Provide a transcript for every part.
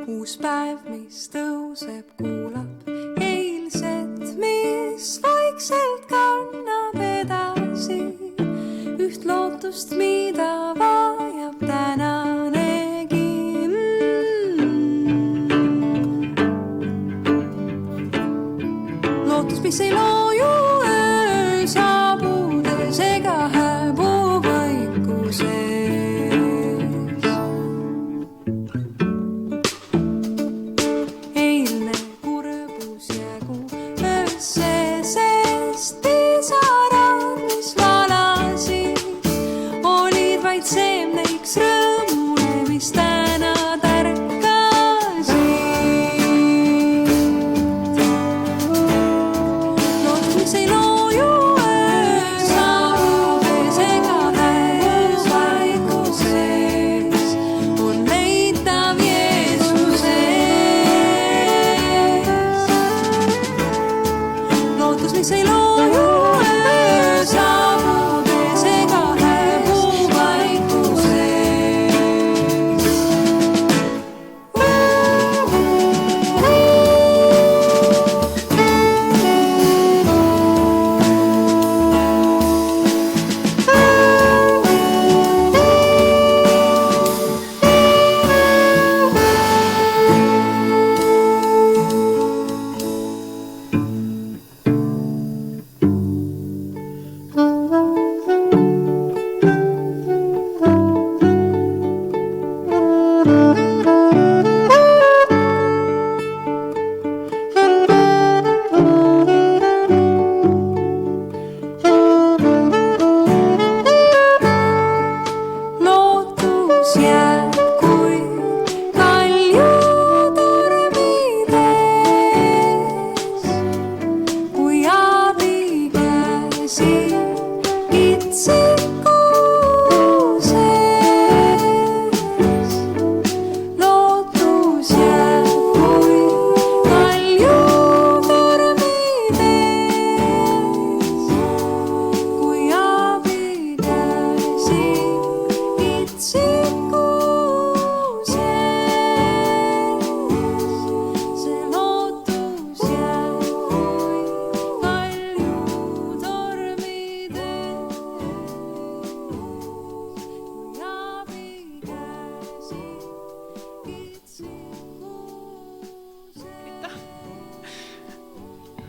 Uus päev, mis tõuseb, kuulab eilset, mis vaikselt kannab edasi üht lootust, mida vajab tänanegi. Lootus, mis ei looju öö saabudes ega hääbu vaikuses.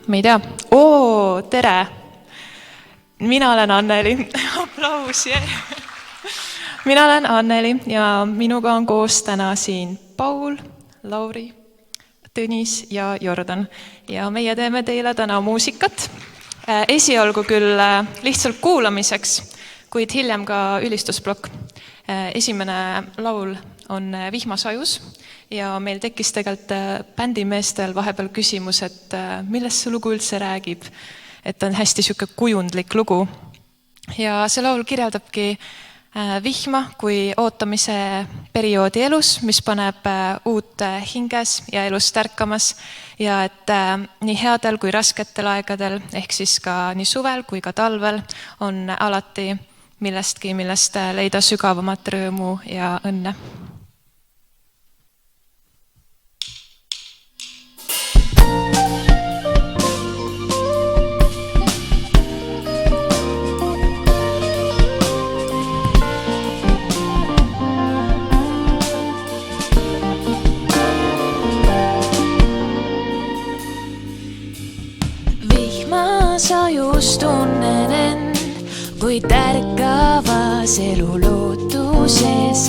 Ma ei tea. Tere! Mina olen Anneli. Aplausi! Mina olen Anneli ja minuga on koos täna siin Paul, Lauri, Tõnis ja Jordan. Ja meie teeme teile täna muusikat. Esialgu küll lihtsalt kuulamiseks, kuid hiljem ka ülistusblokk. Esimene laul on Vihmasajus ja meil tekkis tegelikult bändimeestel vahepeal küsimus, et millest see lugu üldse räägib, et on hästi siuke kujundlik lugu. Ja see laul kirjeldabki vihma kui ootamise perioodi elus, mis paneb uut hinges ja elust ärkamas ja et nii headel kui rasketel aegadel, ehk siis ka nii suvel kui ka talvel on alati millestki, millest leida sügavamat rõõmu ja õnne. Sajus tunnen end, kui tärkavas elu lootuses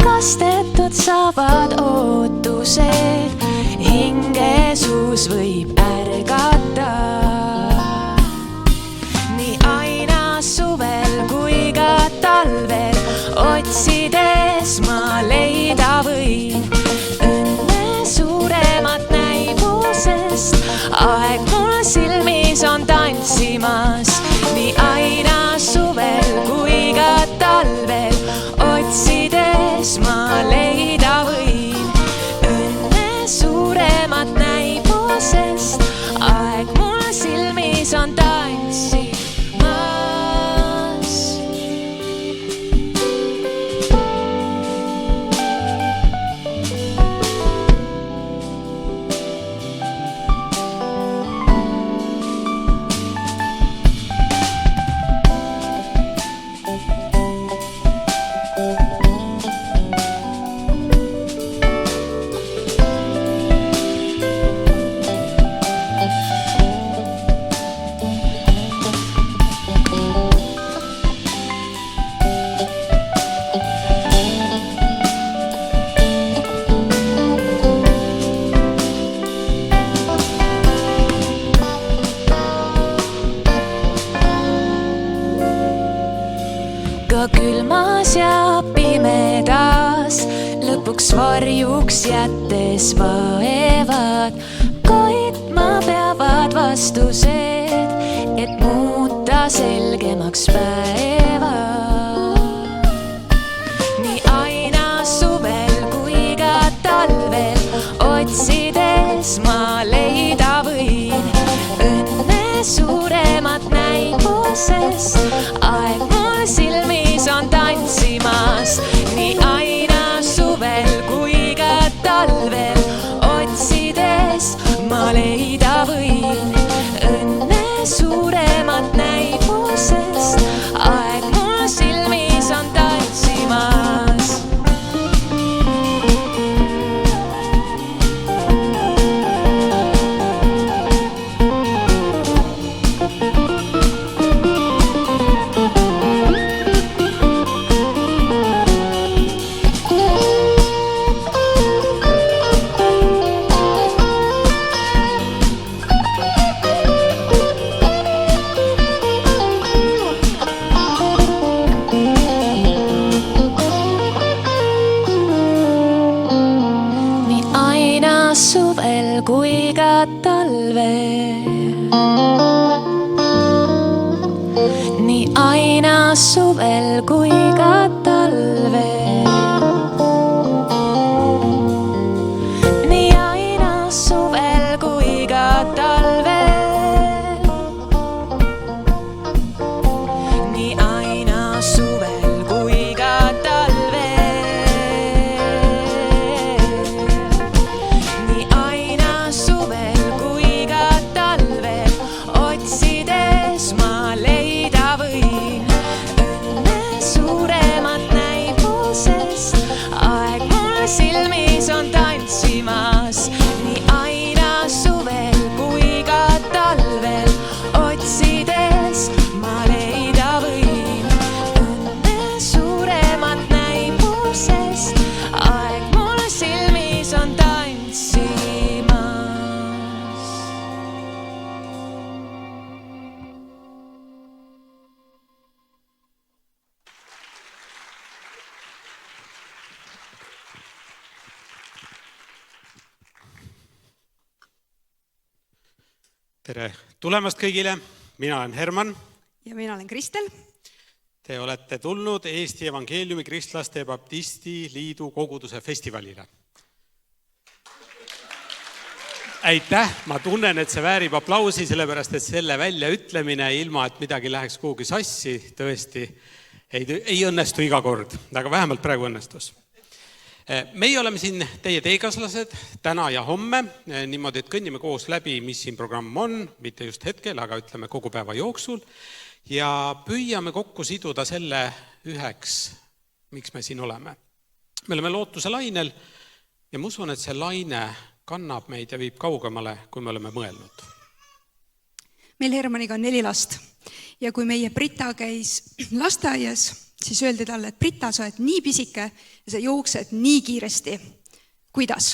kastetud saavad ootused, hingesus võib ärgata. Nii aina suvel kui ka talvel otsides ma leida võin õnne suuremat näibusest. Aeg mul silmis on tantsimas, nii aina suvel kui ka talvel otsides ma leida võin õnne suuremat näibusest. Aeg mul tantsimas. Ka külmas ja pimedas lõpuks varjuks jättes vaevad, koitma peavad vastused, et muuta selgemaks päeva. Nii aina suvel kui ka talvel otsides ma leida võin õnne suuremat näibusest. Aeg mul silmis on tantsimas, nii aina suvel kui ka talvel otsides ma leida võin õnne suuremat näibusest. Aeg mul silmis on tantsimas. Suvel kui ka talvel, nii aina suvel kui ka talvel, nii aina suvel kui ka talvel, nii aina suvel kui ka talvel. Silmis on tantsimas, nii aina suvel kui ka talvel otsides ma leida võin õnne suuremat näibusest. Aeg mul silmis on tantsimas. Tere tulemast kõigile, mina olen Herman. Ja mina olen Kristel. Te olete tulnud Eesti Evangeeliumi Kristlaste Baptisti Liidu koguduse festivalile. Aitäh, ma tunnen, et see väärib aplausi, sellepärast et selle väljaütlemine ilma, et midagi läheks kuhugi sassi, tõesti ei õnnestu iga kord, aga vähemalt praegu õnnestus. Meie oleme siin teie teekaslased täna ja homme, niimoodi, et kõnnime koos läbi, mis siin programm on, mitte just hetkel, aga ütleme kogu päeva jooksul, ja püüame kokku siduda selle üheks, miks me siin oleme. Me oleme lootuse lainel ja ma usun, et see laine kannab meid ja viib kaugemale, kui me oleme mõelnud. Meil Hermaniga on 4 last ja kui meie Brita käis lasteaias, siis öeldi talle, et Brita, sa oled nii pisike ja sa jooksed nii kiiresti. Kuidas?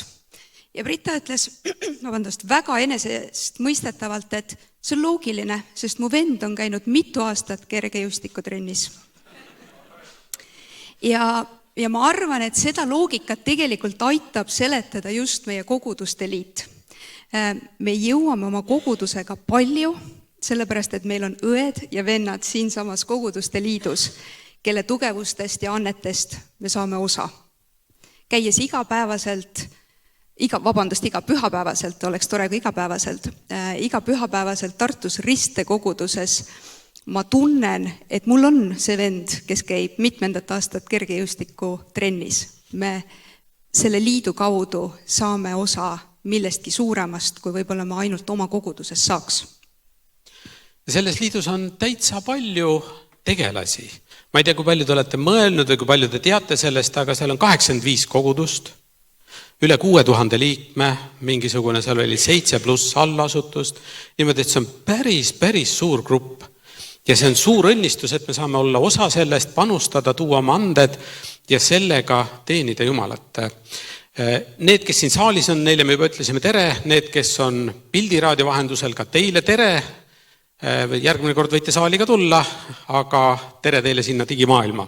Ja Brita ütles, väga enesest mõistetavalt, et see on loogiline, sest mu vend on käinud mitu aastat kergejõustikutrennis. Ja ma arvan, et seda loogikat tegelikult aitab seletada just meie koguduste liit. Me jõuame oma kogudusega palju, sellepärast, et meil on õed ja vennad siinsamas koguduste liidus, kelle tugevustest ja annetest me saame osa. Käies igapäevaselt iga pühapäevaselt, oleks tore kui iga pühapäevaselt Tartus Riste koguduses ma tunnen, et mul on see vend, kes käib mitmendat aastat kergejõustiku trennis. Me selle liidu kaudu saame osa millestki suuremast, kui võib-olla ma ainult oma koguduses saaks. Selles liidus on täitsa palju tegelasi. Ma ei tea, kui palju te olete mõelnud või kui palju te teate sellest, aga seal on 85 kogudust, üle 6000 liikme, mingisugune seal oli 7+ allasutust, niimoodi, et see on päris suur grupp. Ja see on suur õnnistus, et me saame olla osa sellest, panustada, tuua oma anded ja sellega teenida Jumalat. Need, kes siin saalis on, neile me juba ütlesime tere, need, kes on pildiraadio vahendusel, ka teile tere. Järgmine kord võite saali ka tulla, aga tere teile sinna digimaailma.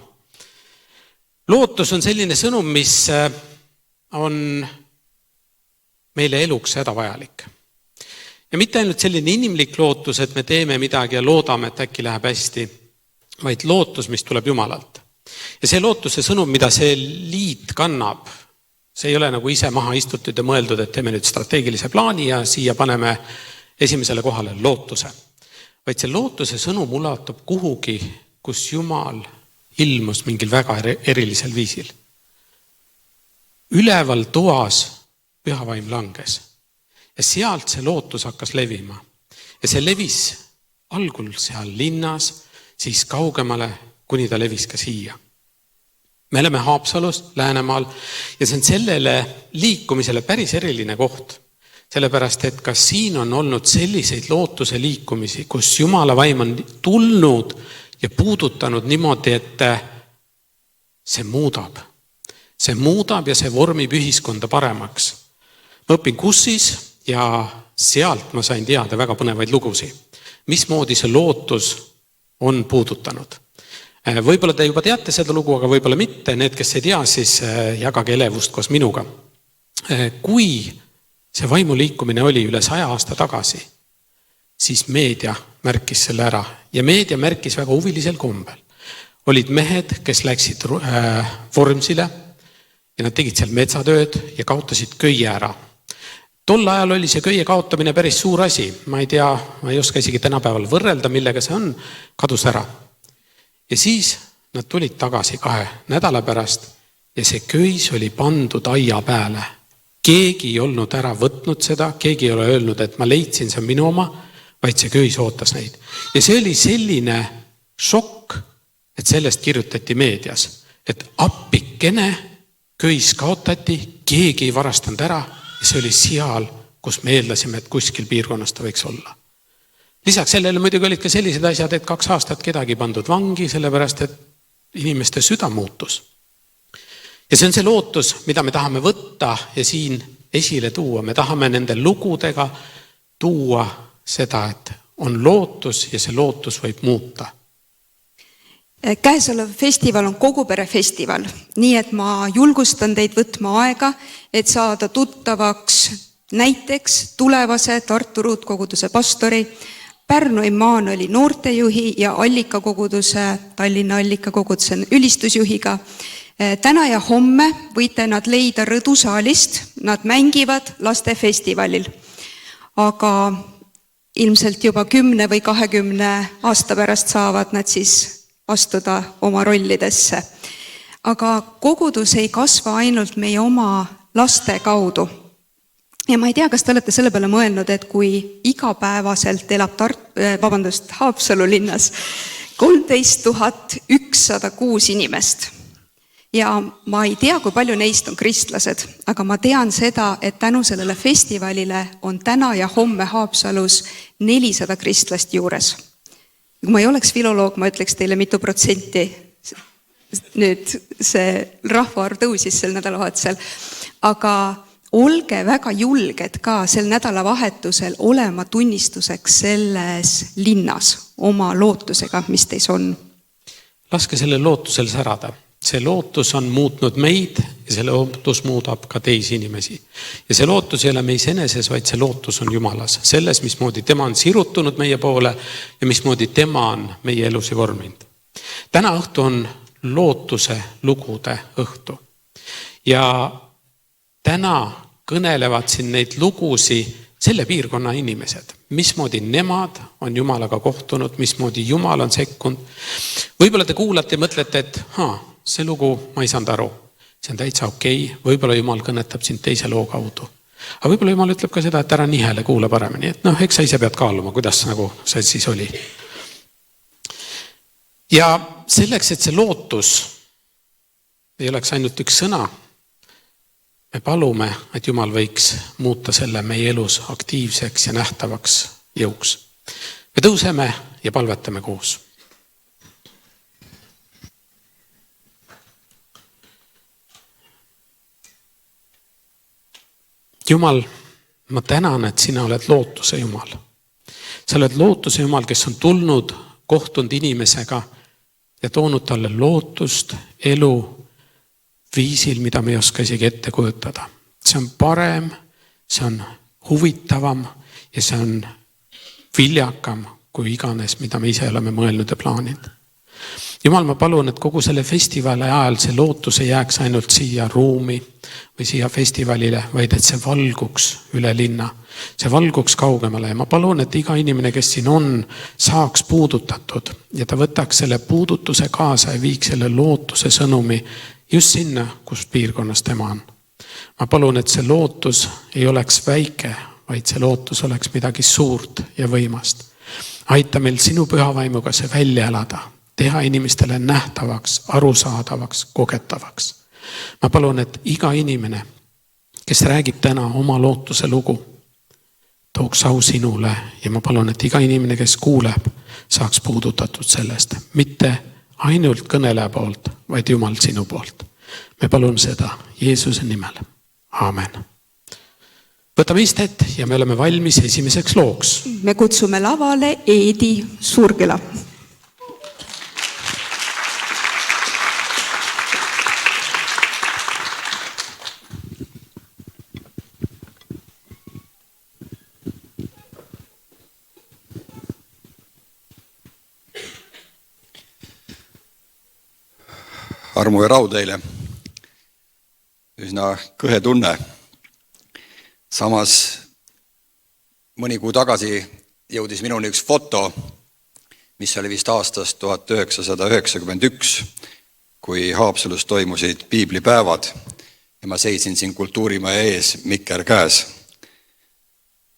Lootus on selline sõnum, mis on meile eluks hädavajalik. Ja mitte ainult selline inimlik lootus, et me teeme midagi ja loodame, et äkki läheb hästi, vaid lootus, mis tuleb Jumalalt. Ja see lootuse sõnum, mida see liit kannab, see ei ole nagu ise maha istutud ja mõeldud, et teeme nüüd strateegilise plaani ja siia paneme esimesele kohale lootuse. Vaid see lootuse sõnum ulatub kuhugi, kus Jumal ilmus mingil väga erilisel viisil. Üleval toas pühavaim langes ja sealt see lootus hakkas levima. Ja see levis algul seal linnas, siis kaugemale, kuni ta levis ka siia. Me oleme Haapsalus, Läänemaal ja see on sellele liikumisele päris eriline koht. Sellepärast, et ka siin on olnud selliseid lootuse liikumisi, kus Jumala vaim on tulnud ja puudutanud niimoodi, et see muudab. See muudab ja see vormib ühiskonda paremaks. Ma õpin Kussis ja sealt ma sain teada väga põnevaid lugusid. Mismoodi see lootus on puudutanud. Võib-olla te juba teate seda lugu, aga võib-olla mitte. Need, kes ei tea, siis jagage elevust koos minuga. Kui see vaimuliikumine oli üle 100 aasta tagasi, siis meedia märkis selle ära. Ja meedia märkis väga huvilisel kombel. Olid mehed, kes läksid Vormsile ja nad tegid seal metsatööd ja kaotasid köie ära. Tol ajal oli see köie kaotamine päris suur asi. Ma ei tea, ma ei oska isegi tänapäeval võrrelda, millega see on, kadus ära. Ja siis nad tulid tagasi 2 nädala pärast ja see köis oli pandud aia peale. Keegi ei olnud ära võtnud seda, keegi ei ole öelnud, et ma leidsin, see on minu oma, vaid see köis ootas neid. Ja see oli selline šokk, et sellest kirjutati meedias, et appikene köis kaotati, keegi ei varastanud ära ja see oli seal, kus me eeldasime, et kuskil piirkonnas ta võiks olla. Lisaks sellele muidugi olid ka sellised asjad, et 2 aastat kedagi pandud vangi, sellepärast, et inimeste süda muutus. Ja see on see lootus, mida me tahame võtta ja siin esile tuua. Me tahame nende lugudega tuua seda, et on lootus ja see lootus võib muuta. Käesolev festival on koguperefestival, nii et ma julgustan teid võtma aega, et saada tuttavaks näiteks tulevase Tartu Ruutkoguduse pastori, Pärnu Immanueli noortejuhi ja Tallinna Allikakoguduse ülistusjuhiga. Täna ja homme võite nad leida Rõdu saalist, nad mängivad lastefestivalil, aga ilmselt juba 10 või 20 aasta pärast saavad nad siis astuda oma rollidesse. Aga kogudus ei kasva ainult meie oma laste kaudu. Ja ma ei tea, kas te olete selle peale mõelnud, et kui igapäevaselt elab Haapsalu linnas 13 106 inimest. Ja ma ei tea, kui palju neist on kristlased, aga ma tean seda, et tänu sellele festivalile on täna ja homme Haapsalus 400 kristlast juures. Kui ma ei oleks filoloog, ma ütleks teile mitu protsenti. Nüüd see rahvaarv tõusis sel nädalavahetusel, aga olge väga julged ka sel nädalavahetusel olema tunnistuseks selles linnas oma lootusega, mis teis on. Laske selle lootusel särada. See lootus on muutnud meid ja see lootus muudab ka teisi inimesi. Ja see lootus ei ole meis eneses, vaid see lootus on Jumalas. Selles, mismoodi tema on sirutunud meie poole ja mismoodi tema on meie elusi vorminud. Täna õhtu on lootuse lugude õhtu. Ja täna kõnelevad siin neid lugusi selle piirkonna inimesed, mismoodi nemad on Jumalaga kohtunud, mismoodi Jumal on sekkunud. Võib-olla te kuulate ja mõtlete, et see lugu ma ei saanud aru, see on täitsa okei, võib-olla Jumal kõnetab sind teise loo kaudu. Aga võib-olla Jumal ütleb ka seda, et ära nihele kuule paremini, et eks sa ise pead kaaluma, kuidas nagu see siis oli. Ja selleks, et see lootus ei oleks ainult üks sõna, me palume, et Jumal võiks muuta selle meie elus aktiivseks ja nähtavaks jõuks. Me tõuseme ja palvetame koos. Jumal, ma tänan, et sina oled lootuse Jumal. Sa oled lootuse Jumal, kes on tulnud, kohtunud inimesega ja toonud talle lootust, elu viisil, mida me ei oska isegi ette kujutada. See on parem, see on huvitavam ja see on viljakam kui iganes, mida me ise oleme mõelnud ja plaaninud. Jumal, ma palun, et kogu selle festivali ajal see lootus ei jääks ainult siia ruumi või siia festivalile, vaid et see valguks üle linna, see valguks kaugemale. Ja ma palun, et iga inimene, kes siin on, saaks puudutatud ja ta võtaks selle puudutuse kaasa ja viiks selle lootuse sõnumi just sinna, kus piirkonnas tema on. Ma palun, et see lootus ei oleks väike, vaid see lootus oleks midagi suurt ja võimast. Aita meil sinu pühavaimuga see välja elada, teha inimestele nähtavaks, arusaadavaks, kogetavaks. Ma palun, et iga inimene, kes räägib täna oma lootuse lugu, tooks au sinule ja ma palun, et iga inimene, kes kuuleb, saaks puudutatud sellest. Mitte ainult kõneleja poolt, vaid Jumal sinu poolt. Me palun seda Jeesuse nimel. Aamen. Võtame istet ja me oleme valmis esimeseks looks. Me kutsume lavale Eedi Surgela. Armu ja rahu teile. Üsna kõhe tunne. Samas mõni kuu tagasi jõudis minuni üks foto, mis oli vist aastast 1991, kui Haapsalus toimusid piiblipäevad ja ma seisin siin kultuurimaja ees mikker käes.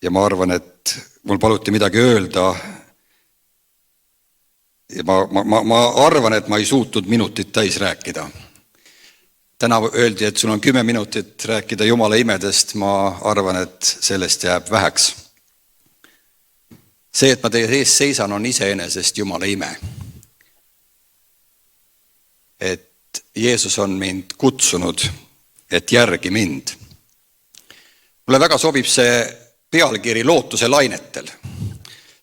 Ja ma arvan, et mul paluti midagi öelda ja ma arvan, et ma ei suutnud minutit täis rääkida. Täna öeldi, et sul on 10 minutit rääkida Jumala imedest, ma arvan, et sellest jääb väheks. See, et ma teie ees seisan, on iseenesest Jumala ime. Et Jeesus on mind kutsunud, et järgi mind. Mulle väga sobib see pealkiri lootuse lainetel,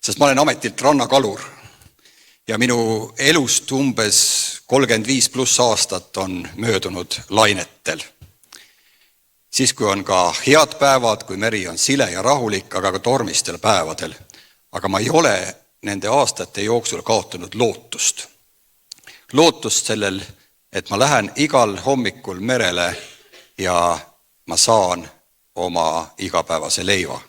sest ma olen ametilt rannakalur ja minu elust umbes 35+ aastat on möödunud lainetel. Siis kui on ka head päevad, kui meri on sile ja rahulik, aga ka tormistel päevadel. Aga ma ei ole nende aastate jooksul kaotanud lootust. Lootust sellel, et ma lähen igal hommikul merele ja ma saan oma igapäevase leiva.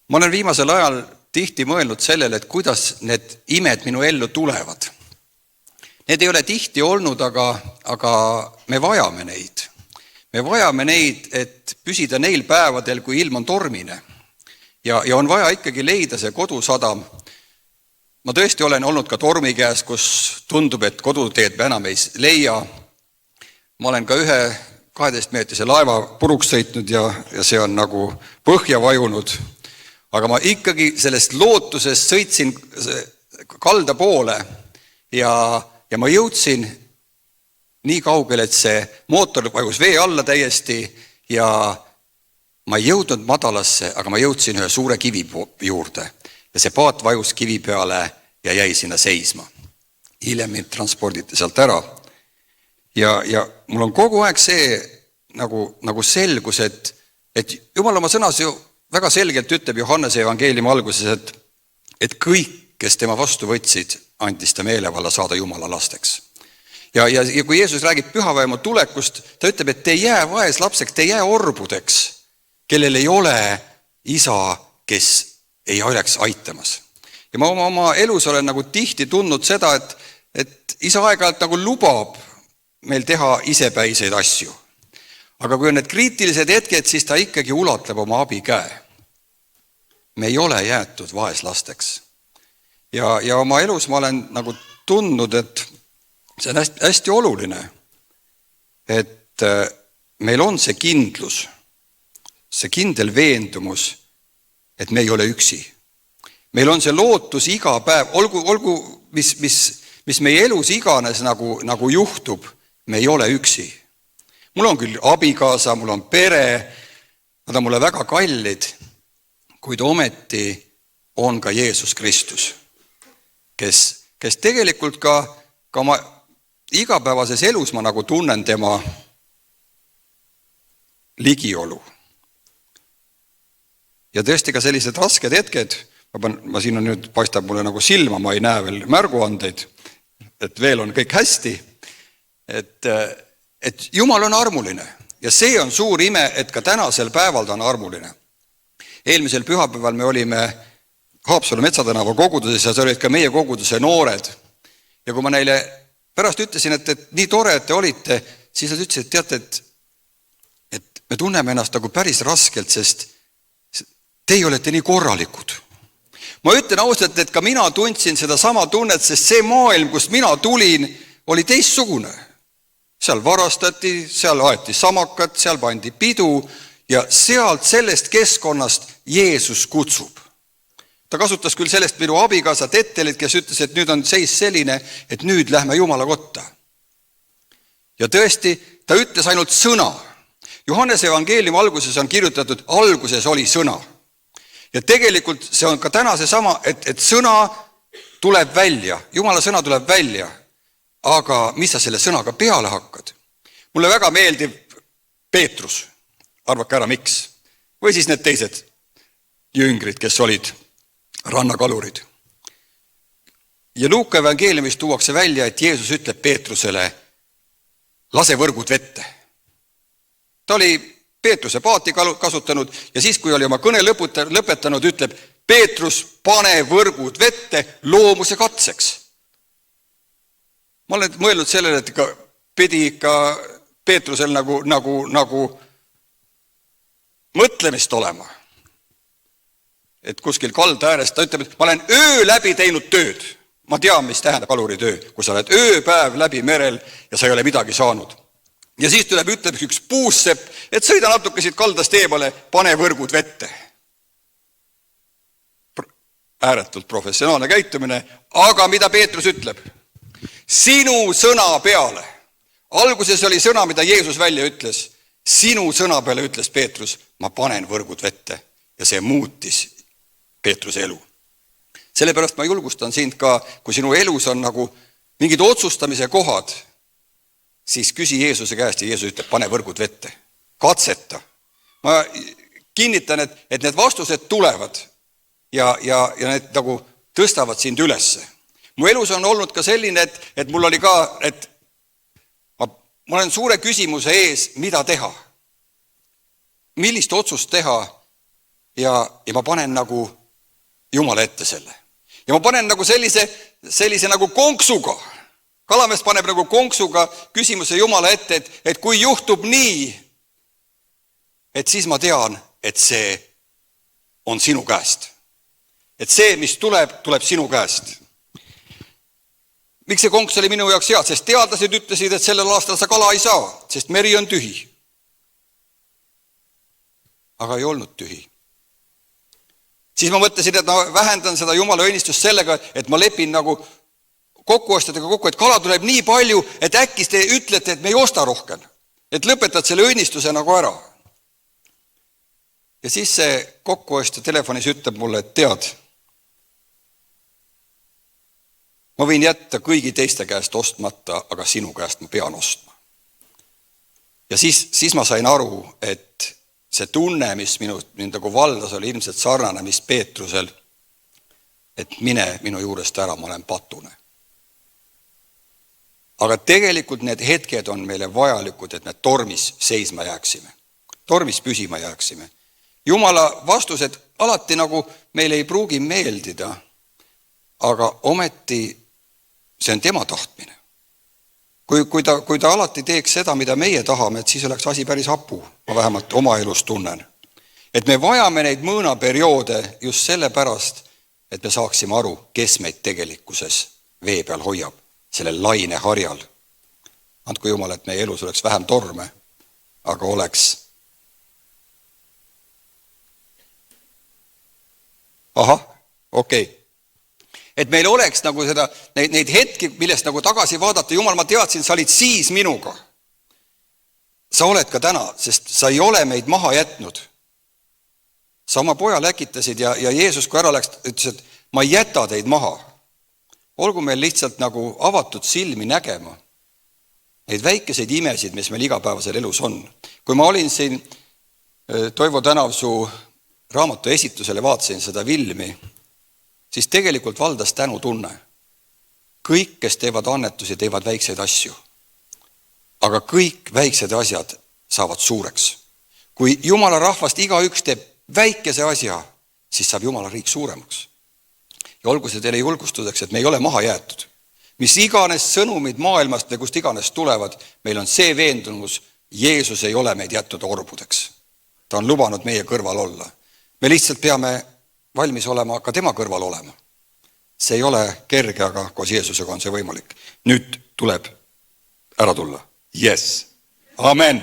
Ma olen viimasel ajal tihti mõelnud sellele, et kuidas need imed minu ellu tulevad. Need ei ole tihti olnud, aga me vajame neid. Me vajame neid, et püsida neil päevadel, kui ilm on tormine. Ja on vaja ikkagi leida see kodusadam. Ma tõesti olen olnud ka tormi käes, kus tundub, et koduteed me enam ei leia. Ma olen ka ühe 12-meetrise laeva puruks sõitnud ja see on nagu põhja vajunud. Aga ma ikkagi sellest lootusest sõitsin kalda poole ja ma jõudsin nii kaugele, et see mootor vajus vee alla täiesti ja ma ei jõudnud madalasse, aga ma jõudsin ühe suure kivi juurde ja see paat vajus kivi peale ja jäi sinna seisma. Hiljem mind transporditi sealt ära ja mul on kogu aeg see nagu selgus, et Jumal oma sõnas ju väga selgelt ütleb Johannese evangeeliumi alguses, et kõik, kes tema vastu võtsid, andis ta meelevalla saada Jumala lasteks. ja kui Jeesus räägib pühavaimu tulekust, ta ütleb, et te ei jää vaeslapseks, te ei jää orbudeks, kellel ei ole isa, kes ei oleks aitamas. Ja ma oma elus olen nagu tihti tundnud seda, et isa aeg-ajalt nagu lubab meil teha isepäiseid asju. Aga kui on need kriitilised hetked, siis ta ikkagi ulatleb oma abikäe. Me ei ole jäetud vaeslasteks. Ja oma elus ma olen nagu tundnud, et see on hästi oluline, et meil on see kindlus, see kindel veendumus, et me ei ole üksi. Meil on see lootus iga päev, olgu mis meie elus iganes nagu juhtub, me ei ole üksi. Mul on küll abikaasa, mul on pere, nad on mulle väga kallid, kuid ometi on ka Jeesus Kristus, kes tegelikult ka oma igapäevases elus ma nagu tunnen tema ligiolu. Ja tõesti ka sellised rasked hetked, ma siin on nüüd paistab mulle nagu silma, ma ei näe veel märguandeid, et veel on kõik hästi, et Jumal on armuline ja see on suur ime, et ka tänasel päeval ta on armuline. Eelmisel pühapäeval me olime Haapsalu Metsatänava koguduses ja see olid ka meie koguduse noored. Ja kui ma neile pärast ütlesin, et nii tore, et te olite, siis nad ütlesid, et teate, et me tunneme ennast nagu päris raskelt, sest teie olete nii korralikud. Ma ütlen ausalt, et ka mina tundsin seda sama tunnet, sest see maailm, kust mina tulin, oli teistsugune. Seal varastati, seal aeti samakat, seal pandi pidu ja sealt sellest keskkonnast Jeesus kutsub. Ta kasutas küll sellest minu abikaasat Ettelit, kes ütles, et nüüd on seis selline, et nüüd lähme Jumala kotta. Ja tõesti, ta ütles ainult sõna. Johannese evangeeliumi alguses on kirjutatud, alguses oli sõna. Ja tegelikult see on ka täna see sama, et sõna tuleb välja, Jumala sõna tuleb välja, aga mis sa selle sõnaga peale hakkad? Mulle väga meeldib Peetrus, arvake ära miks, või siis need teised jüngrid, kes olid rannakalurid. Ja Luuka evangeeliumis tuuakse välja, et Jeesus ütleb Peetrusele, lase võrgud vette. Ta oli Peetruse paati kasutanud ja siis, kui oli oma kõne lõpetanud, ütleb, Peetrus, pane võrgud vette loomuse katseks. Ma olen mõelnud sellele, et pidi ikka Peetrusel nagu mõtlemist olema. Et kuskil kalda äärest ta ütleb, et ma olen öö läbi teinud tööd. Ma tean, mis tähendab kaluritöö, kui sa oled ööpäev läbi merel ja sa ei ole midagi saanud. Ja siis ütleb üks puussepp, et sõida natuke siit kaldast eemale, pane võrgud vette. Ääretult professionaalne käitumine, aga mida Peetrus ütleb? Sinu sõna peale. Alguses oli sõna, mida Jeesus välja ütles. Sinu sõna peale ütles Peetrus, ma panen võrgud vette ja see muutis Peetruse elu. Sellepärast ma julgustan sind ka, kui sinu elus on nagu mingid otsustamise kohad, siis küsi Jeesuse käest ja Jeesus ütleb, pane võrgud vette, katseta. Ma kinnitan, et need vastused tulevad ja need nagu tõstavad sind ülesse. Mu elus on olnud ka selline, et mul oli ka, et ma olen suure küsimuse ees, mida teha. Millist otsust teha ja ma panen nagu Jumala ette selle. Ja ma panen nagu sellise nagu konksuga. Kalamees paneb nagu konksuga küsimuse Jumala ette, et kui juhtub nii, et siis ma tean, et see on sinu käest. Et see, mis tuleb sinu käest. Miks see konks oli minu jaoks head? Sest teadlased ütlesid, et sellel aastal sa kala ei saa, sest meri on tühi. Aga ei olnud tühi. Siis ma mõtlesin, et ma vähendan seda Jumala õnnistust sellega, et ma lepin nagu kokkuostjatega kokku, et kala tuleb nii palju, et äkki te ütlete, et me ei osta rohkem. Et lõpetad selle õnnistuse nagu ära. Ja siis see kokkuostja telefonis ütleb mulle, et tead, ma võin jätta kõigi teiste käest ostmata, aga sinu käest ma pean ostma. Ja siis ma sain aru, et see tunne, mis mind nagu valdas, oli ilmselt sarnane, mis Peetrusel, et mine minu juurest ära, ma olen patune. aga tegelikult need hetked on meile vajalikud, et me tormis seisma jääksime. Tormis püsima jääksime. Jumala vastused alati nagu meile ei pruugi meeldida, aga ometi see on tema tahtmine. Kui ta alati teeks seda, mida meie tahame, et siis oleks asi päris hapu, ma vähemalt oma elus tunnen. Et me vajame neid mõõnaperioode just sellepärast, et me saaksime aru, kes meid tegelikkuses vee peal hoiab, selle laine harjal. Andku Jumal, et meie elus oleks vähem torme, aga oleks okei. Et meil oleks nagu seda, neid hetki, millest nagu tagasi vaadata, Jumal, ma teadsin, sa olid siis minuga. Sa oled ka täna, sest sa ei ole meid maha jätnud. Sa oma poja läkitasid ja Jeesus, kui ära läks, ütles, et ma ei jäta teid maha. Olgu meil lihtsalt nagu avatud silmi nägema neid väikeseid imesid, mis meil igapäevasel elus on. Kui ma olin siin Toivo Tänavsuu raamatu esitusele, vaatasin seda filmi, siis tegelikult valdas tänutunne. Kõik, kes teevad annetusi, teevad väikseid asju. Aga kõik väiksed asjad saavad suureks. Kui Jumala rahvast igaüks teeb väikese asja, siis saab Jumala riik suuremaks. Ja olgu see teile julgustuseks, et me ei ole maha jäetud. Mis iganes sõnumid maailmast või kust iganes tulevad, meil on see veendumus, Jeesus ei ole meid jätnud orbudeks. Ta on lubanud meie kõrval olla. Me lihtsalt peame valmis olema, ka tema kõrval olema. See ei ole kerge, aga koos Jeesusega on see võimalik. Nüüd tuleb ära tulla. Yes. Amen.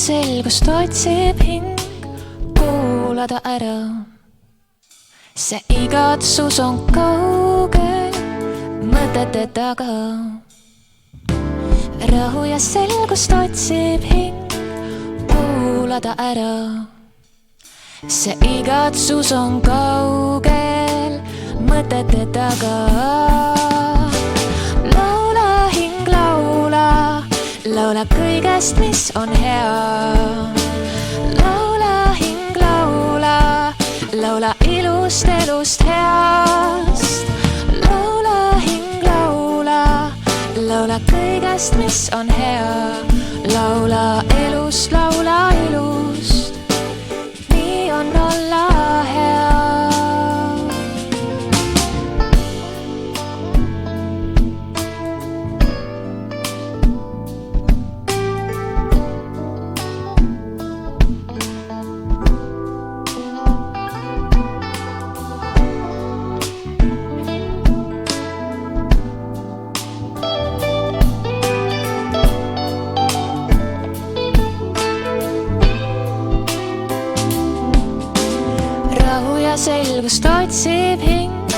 Selgust otsib hing, kuulada ära. See igatsus on kaugel, mõtete taga. Rahu ja selgust otsib hing, kuulada ära. See igatsus on kaugel, mõtete taga. Laula hing, laula. Laula kõigest, mis on hea. Laula hing, laula. Laula ilust, elust heast. Laula hing, laula. Laula kõigest, mis on hea. Laula elust, laula ilust. Nii on olla hea. Selgust otsib hing,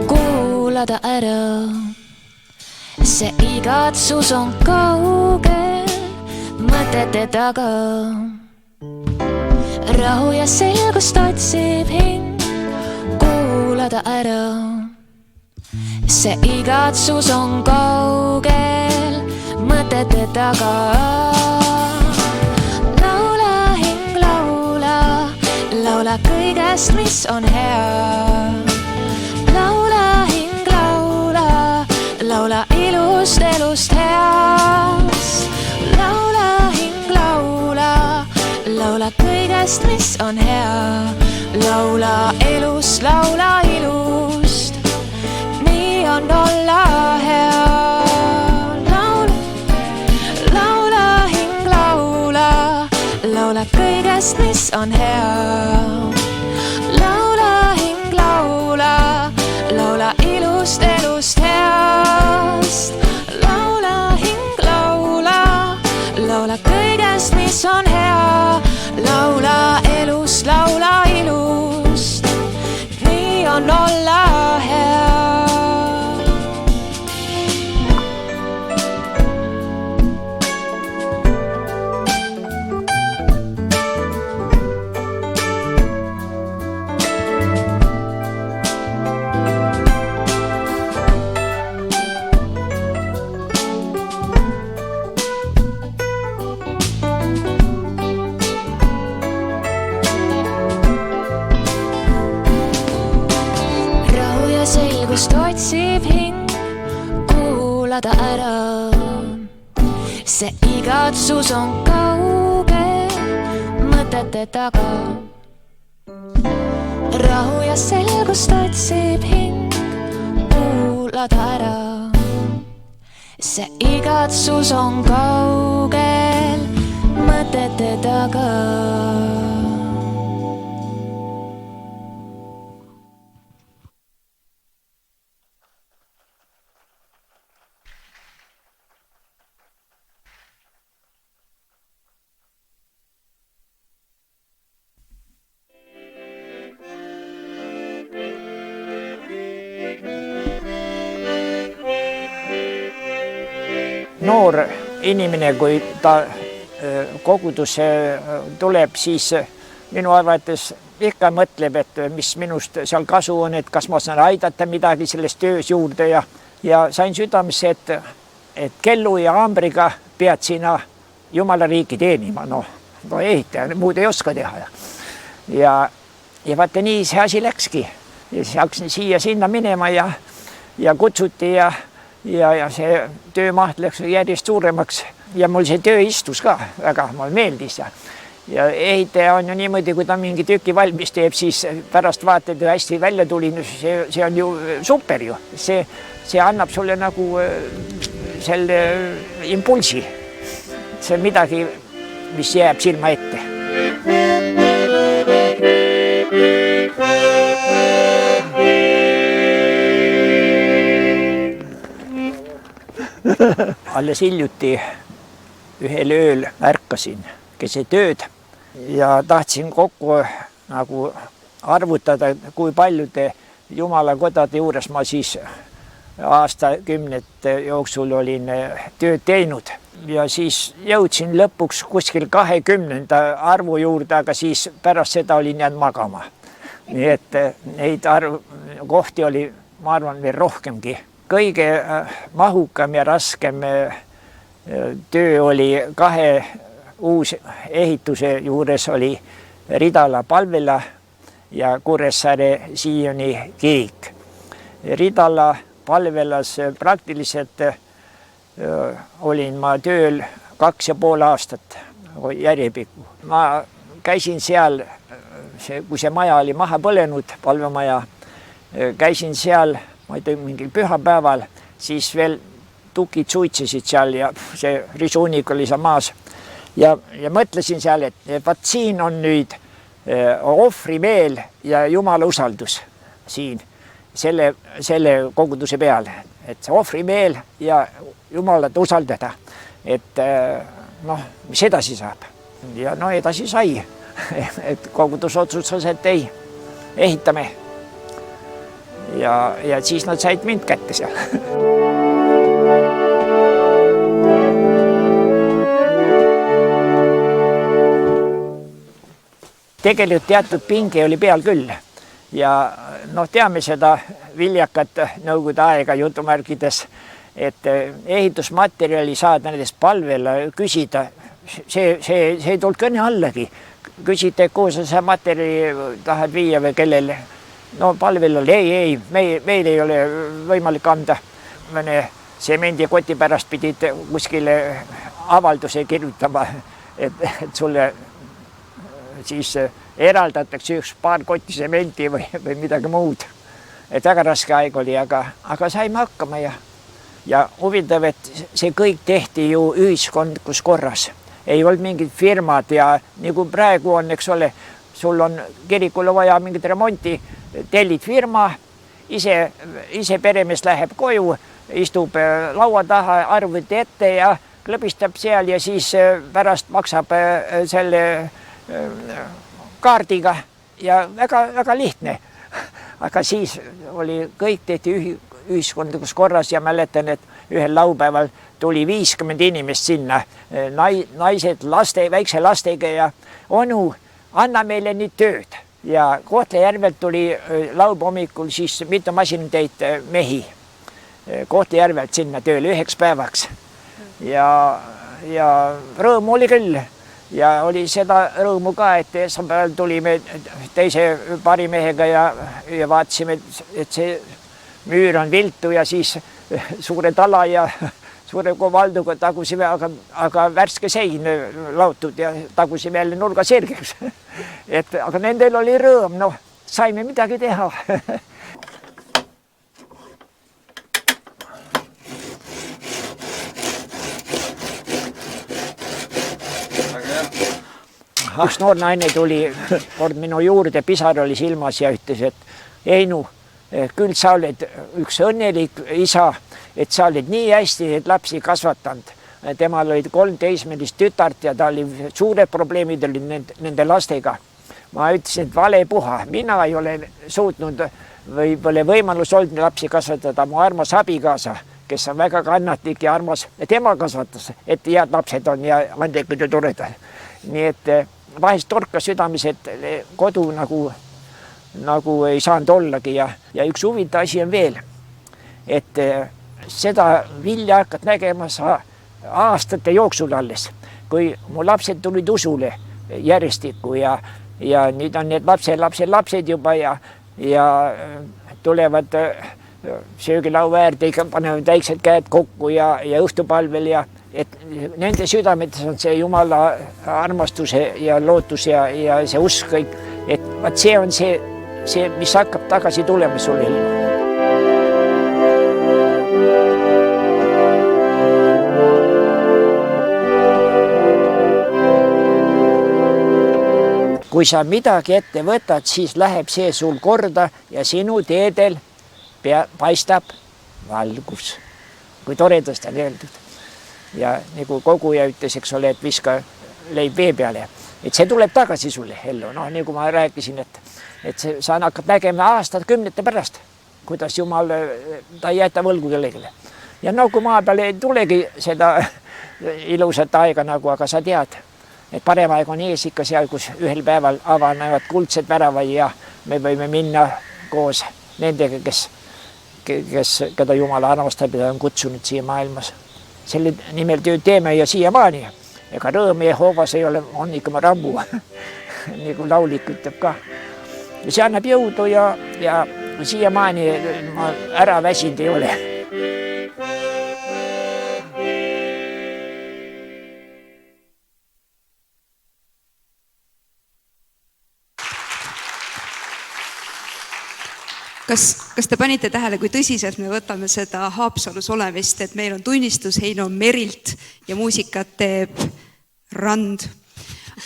kuulada ära. See igatsus on kaugel, mõtete taga. Rahu ja selgust otsib hing, kuulada ära. See igatsus on kaugel, mõtete taga. Laula kõigest, mis on hea. Laula hing, laula. Laula ilust, elust heast. Laula hing, laula. Laula kõigest, mis on hea. Laula elust, laula ilust. Nii on olla hea. Laula hing, laula. Laula kõigest, mis on hea. Laula hing, laula, laula ilust elust heast. Laula hing, laula, laula kõigest, mis on hea. Laula elust, laula ilust, nii on olla hea. Selgust otsib hing, kuulada ära. See igatsus on kauge mõtete taga. Rahu ja selgust otsib hing, kuulada ära. See igatsus on kaugel mõtete taga. Noor inimene, kui ta kogudusse tuleb, siis minu arvates ikka mõtleb, et mis minust seal kasu on, et kas ma saan aidata midagi selles töös juurde ja sain südamesse, et kellu ja haamriga pead sina Jumala riiki teenima. No ehitaja, muud ei oska teha. Ja vaata nii see asi läkski. Ja siis hakkasin siia-sinna minema ja kutsuti ja see töömaht läks järjest suuremaks ja mul see töö istus ka väga, mulle meeldis ja ehitaja on ju niimoodi, kui ta mingi tüki valmis teeb, siis pärast vaatad ja hästi välja tuli, see on ju super ju, see annab sulle nagu selle impulsi, see on midagi, mis jääb silma ette. Alles hiljuti ühel ööl ärkasin keset tööd ja tahtsin kokku nagu arvutada, kui paljude jumalakodade juures ma siis aastakümnete jooksul olin tööd teinud. Ja siis jõudsin lõpuks kuskil 20 arvu juurde, aga siis pärast seda olin jäänud magama. Nii et neid kohti oli, ma arvan, veel rohkemgi. Kõige mahukam ja raskem töö oli 2 uus ehituse juures oli Ridala Palvela ja Kuressaare Sioni kirik. Ridala Palvelas praktiliselt olin ma tööl 2,5 aastat järjepikku. Ma käisin seal, kui see maja oli maha põlenud, palvemaja, käisin seal, ma ei tea, mingil pühapäeval, siis veel tukid suitsesid seal ja see risuunik oli seal maas. Ja mõtlesin seal, et vaat siin on nüüd ohvrimeel ja Jumala usaldus siin, selle koguduse peal. Et see ohvrimeel ja Jumalat usaldada, et mis edasi saab. Ja edasi sai, et kogudus otsustas, et ei, ehitame. Ja siis nad said mind kätte seal. Tegelikult teatud pinge oli peal küll ja teame seda viljakat nõukogude aega jutumärkides, et ehitusmaterjali saada nendest Palvela küsida, see ei tulnud kõne allagi. Küsite, kuhu sa see materjali tahad viia või kellele? Palvelal ei, meil ei ole võimalik anda. Mõne semendikoti pärast pidid kuskile avalduse kirjutama, et sulle siis eraldatakse üks paar kotti sementi või midagi muud. Et väga raske aeg oli, aga saime hakkama ja huvitav, et see kõik tehti ju ühiskondlikus korras. ei olnud mingid firmad ja nagu praegu on, eks ole, sul on kirikule vaja mingit remonti, tellid firma, ise peremees läheb koju, istub laua taha, arvuti ette ja klõbistab seal ja siis pärast maksab selle kaardiga ja väga lihtne. Aga siis oli kõik tehti ühiskondlikus korras ja mäletan, et ühel laupäeval tuli 50 inimest sinna, naised, väikse lastega ja onu, anna meile nüüd tööd. Ja Kohtla-Järvelt tuli laupäeva hommikul siis mitu masinatäit mehi Kohtla-Järvelt sinna tööle 9 päevaks. Ja rõõm oli küll ja oli seda rõõmu ka, et esmaspäeval tulime teise paari mehega ja vaatasime, et see müür on viltu ja siis suure tala ja suure kovalduga tagusime, aga värske sein lautud ja tagusime jälle nurga selgeks. Aga nendel oli rõõm, saime midagi teha. Üks noor naine tuli kord minu juurde, pisar oli silmas ja ütles, et Einu, küll sa oled üks õnnelik isa, et sa oled nii hästi neid lapsi kasvatanud. Temal olid 3 teismelist tütart ja ta oli suured probleemid olid nende lastega. Ma ütlesin, et vale puha, mina ei ole suutnud või pole võimalus olnud lapsi kasvatada. Mu armas abikaasa, kes on väga kannatlik ja armas, tema kasvatas, et head lapsed on ja andekad ja toredad. Nii et vahest torkas südames, et kodu nagu ei saanud ollagi ja üks huvitav asi on veel, et seda vilja hakkad nägema sa aastate jooksul alles, kui mu lapsed tulid usule järjestikku ja nüüd on need lapsed juba ja tulevad söögilaua äärde, panevad väiksed käed kokku ja õhtupalvel ja et nende südametes on see Jumala armastuse ja lootus ja see usk kõik, et vaat see on see, mis hakkab tagasi tulema sulle ellu. Kui sa midagi ette võtad, siis läheb see sul korda ja sinu teedel paistab valgus. Kui toredasti on öeldud. Ja nagu koguja ütles, eks ole, et viska leib vee peale. Et see tuleb tagasi sulle ellu. Nagu ma rääkisin, et sa hakkad nägema aastad 10 pärast, kuidas Jumal, ta ei jäta võlgu kellegile. Ja kui maa peale ei tulegi seda ilusat aega aga sa tead, et parem aeg on ees ikka seal, kus ühel päeval avanevad kuldsed väravad ja me võime minna koos nendega, keda Jumal armastab ja on kutsunud siia maailmas. Selle nimel tööd teeme ja siiamaani. Ega rõõm Jehovas ei ole, on ikka rambu, nagu laulik ütleb ka. Ja see annab jõudu ja siiamaani ma ära väsinud ei ole. Kas te panite tähele, kui tõsiselt me võtame seda Haapsalus olemist, et meil on tunnistus Heino Merilt ja muusikat teeb Rand.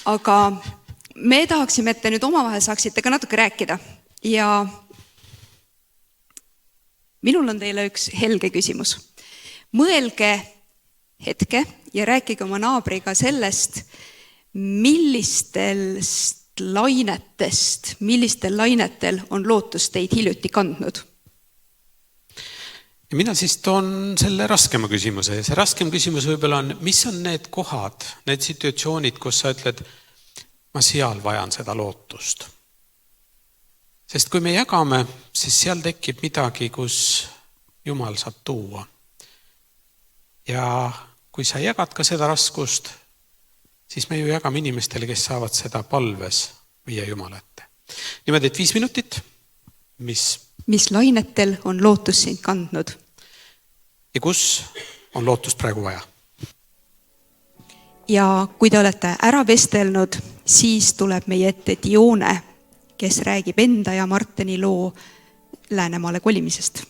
Aga me tahaksime, et te nüüd omavahel saaksite ka natuke rääkida. Ja minul on teile üks helge küsimus. Mõelge hetke ja rääkige oma naabriga sellest, millistel lainetel on lootus teid hiljuti kandnud? Ja mina siis toon selle raskema küsimuse. See raskem küsimus võib-olla on, mis on need kohad, need situatsioonid, kus sa ütled, ma seal vajan seda lootust. Sest kui me jagame, siis seal tekib midagi, kus Jumal saab tuua. Ja kui sa jagad ka seda raskust, siis me ju jagame inimestele, kes saavad seda palves viia Jumala ette. Niimoodi, et 5 minutit, mis lainetel on lootus sind kandnud? Ja kus on lootust praegu vaja? Ja kui te olete ära vestelnud, siis tuleb meie ette Dione, kes räägib enda ja Marteni loo Läänemaale kolimisest.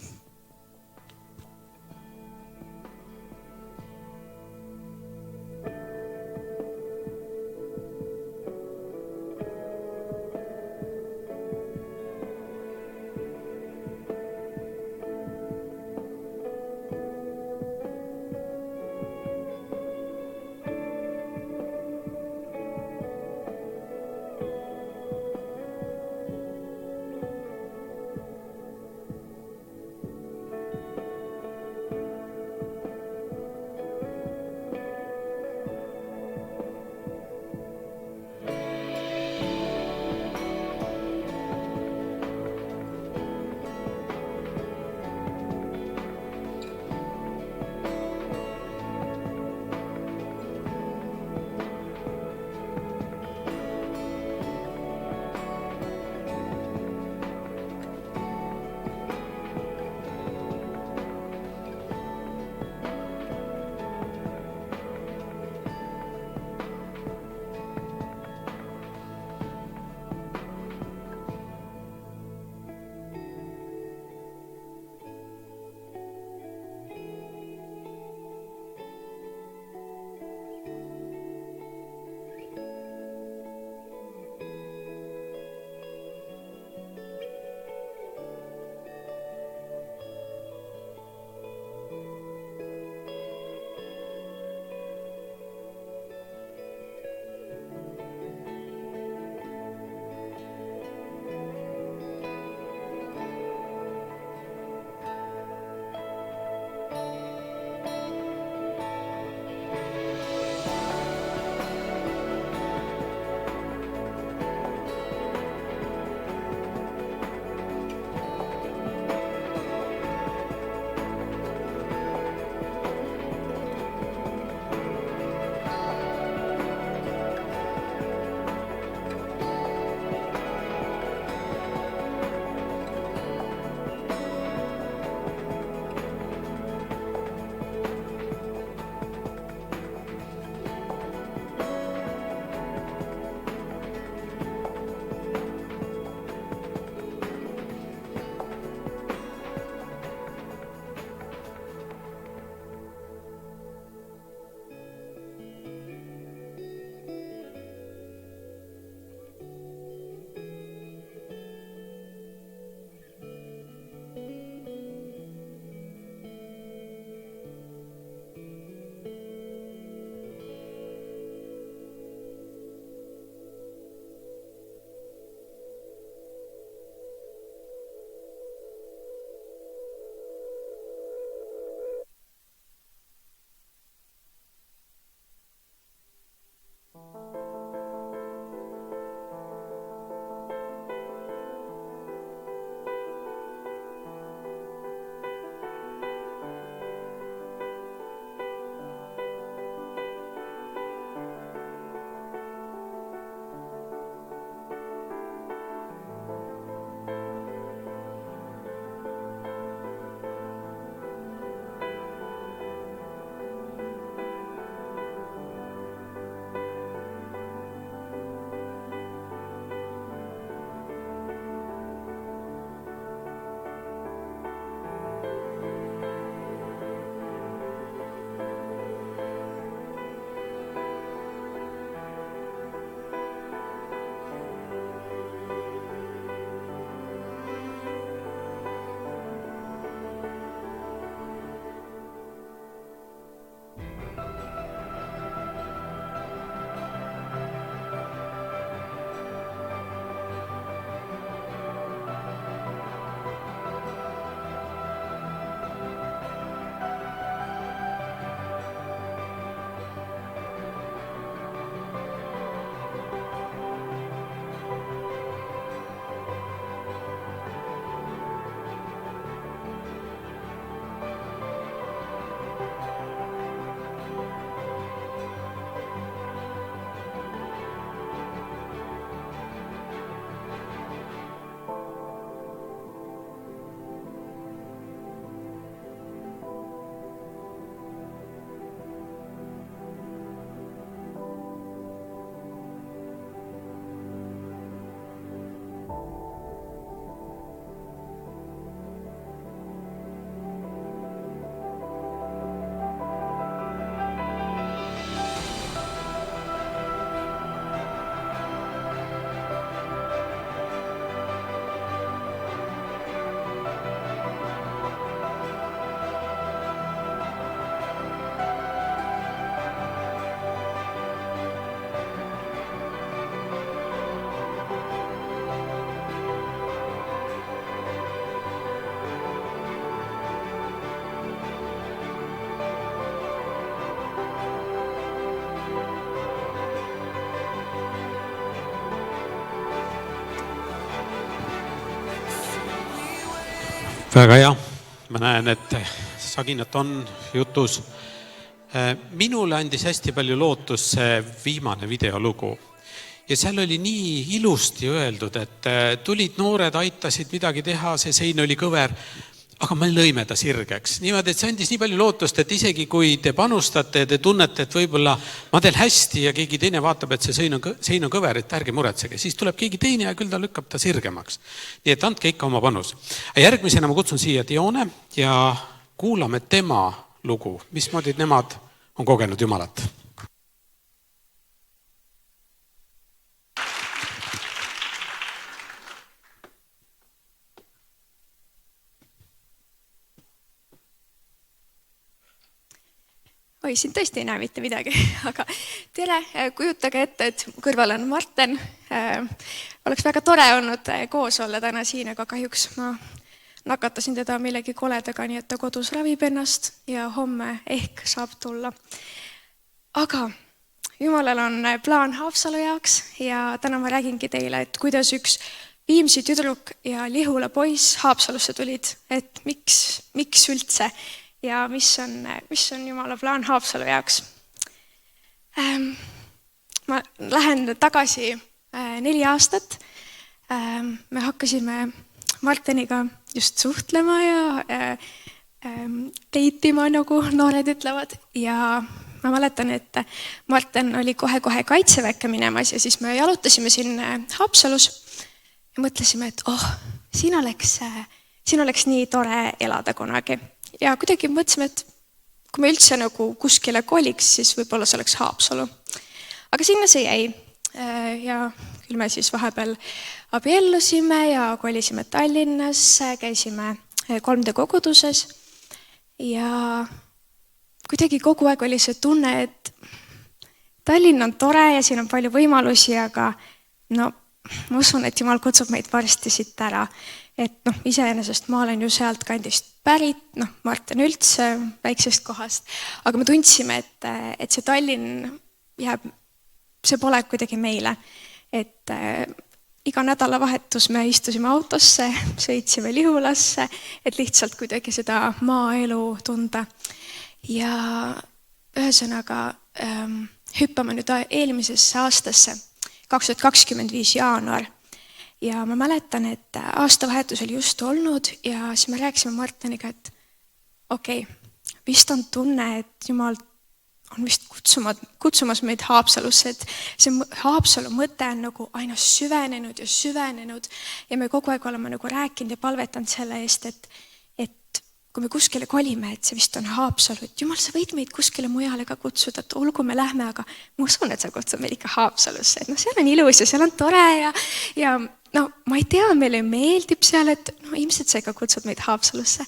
Väga hea. Ma näen, et saginat on jutus. Minule andis hästi palju lootust see viimane videolugu. Ja seal oli nii ilusti öeldud, et tulid noored, aitasid midagi teha, see sein oli kõver, aga me lõime ta sirgeks. Niimoodi, et see andis nii palju lootust, et isegi kui te panustate ja te tunnete, et võib-olla ma teen hästi ja keegi teine vaatab, et see sein on kõver, et ärge muretsege. Siis tuleb keegi teine ja küll ta lükkab ta sirgemaks. Nii et andke ikka oma panus. Järgmisena ma kutsun siia Dione ja kuulame tema lugu. Mismoodi nemad on kogenud Jumalat? Oi, siin tõesti ei näe mitte midagi, aga tere, kujutage ette, et kõrval on Marten. Oleks väga tore olnud koos olla täna siin, aga kahjuks ma nakatasin teda millegi koledaga, nii et ta kodus ravib ennast ja homme ehk saab tulla. Aga Jumalal on plaan Haapsalu jaoks ja täna ma räägingi teile, et kuidas üks Viimsi tüdruk ja Lihula poiss Haapsalusse tulid, et miks üldse ja mis on Jumala plaan Haapsalu jaoks. Ma lähen tagasi 4 aastat. Me hakkasime Marteniga just suhtlema ja deitima, nagu noored ütlevad. Ja ma mäletan, et Marten oli kohe kaitseväkke minemas ja siis me jalutasime siin Haapsalus ja mõtlesime, et siin oleks nii tore elada kunagi. Ja kuidagi mõtlesime, et kui me üldse nagu kuskile koliks, siis võib-olla see oleks Haapsalu. Aga sinna see jäi. Ja küll me siis vahepeal abiellusime ja kolisime Tallinnasse, käisime 3D koguduses ja kuidagi kogu aeg oli see tunne, et Tallinn on tore ja siin on palju võimalusi, aga ma usun, et Jumal kutsub meid varsti siit ära. Et iseenesest ma olen ju sealt kandist pärit, Marten üldse väiksest kohast, aga me tundsime, et see Tallinn jääb, see pole kuidagi meile. Et iga nädalavahetus me istusime autosse, sõitsime Lihulasse, et lihtsalt kuidagi seda maaelu tunda. Ja ühesõnaga hüppame nüüd eelmisesse aastasse, 2025 jaanuar. Ja ma mäletan, et aastavahetus oli just olnud ja siis me rääkisime Marteniga, et okei, vist on tunne, et Jumal on vist kutsumas meid Haapsalusse, et see Haapsalu mõte on nagu aina süvenenud ja me kogu aeg oleme nagu rääkinud ja palvetanud selle eest, et kui me kuskile kolime, et see vist on Haapsalu, et Jumal, sa võid meid kuskile mujale ka kutsuda, et olgu me lähme, aga ma usun, et sa kutsud meid ikka Haapsalusse, et seal on ilus ja seal on tore ja ma ei tea, meile meeldib seal, et ilmselt sa ikka kutsud meid Haapsalusse.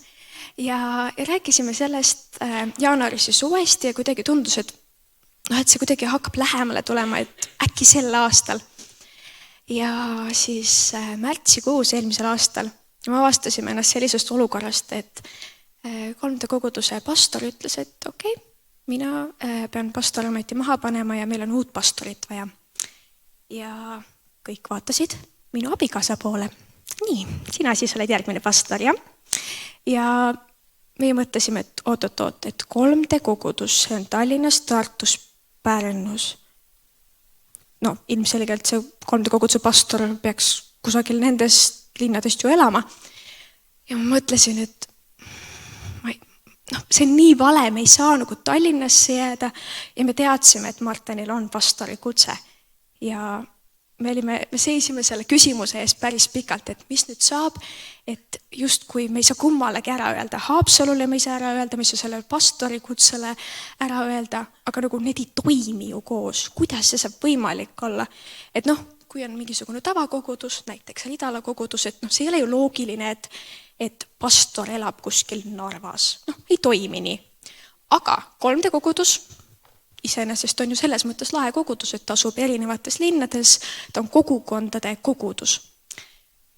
Ja rääkisime sellest jaanuaris ja suvesti ja kuidagi tundus, et see kuidagi hakkab lähemale tulema, et äkki sel aastal. Ja siis märtsikuus eelmisel aastal me avastasime ennast sellisest olukorrast, et 3D koguduse pastor ütles, et okei, mina pean pastorameti maha panema ja meil on uut pastorit vaja. Ja kõik vaatasid minu abikaasa poole. Nii, sina siis oled järgmine pastor, jah? Ja me mõtlesime, et oot, et 3D kogudus, see on Tallinnas, Tartus, Pärnus. Ilmselgelt see 3D koguduse pastor peaks kusagil nendest linnadest ju elama. Ja ma mõtlesin, et see on nii vale, me ei saa nagu Tallinnasse jääda ja me teadsime, et Martenil on pastori kutse. Ja me seisime selle küsimuse ees päris pikalt, et mis nüüd saab, et just kui me ei saa kummalegi ära öelda, Haapsalule me ei saa ära öelda, me ei saa selle pastori kutsele ära öelda, aga nagu need ei toimi ju koos. Kuidas see saab võimalik olla? Et kui on mingisugune tavakogudus, näiteks Ridala kogudus, et see ei ole ju loogiline, et pastor elab kuskil Narvas. Ei toimi nii. Aga 3D kogudus iseenesest on ju selles mõttes lahe kogudus, et ta asub erinevates linnades, ta on kogukondade kogudus.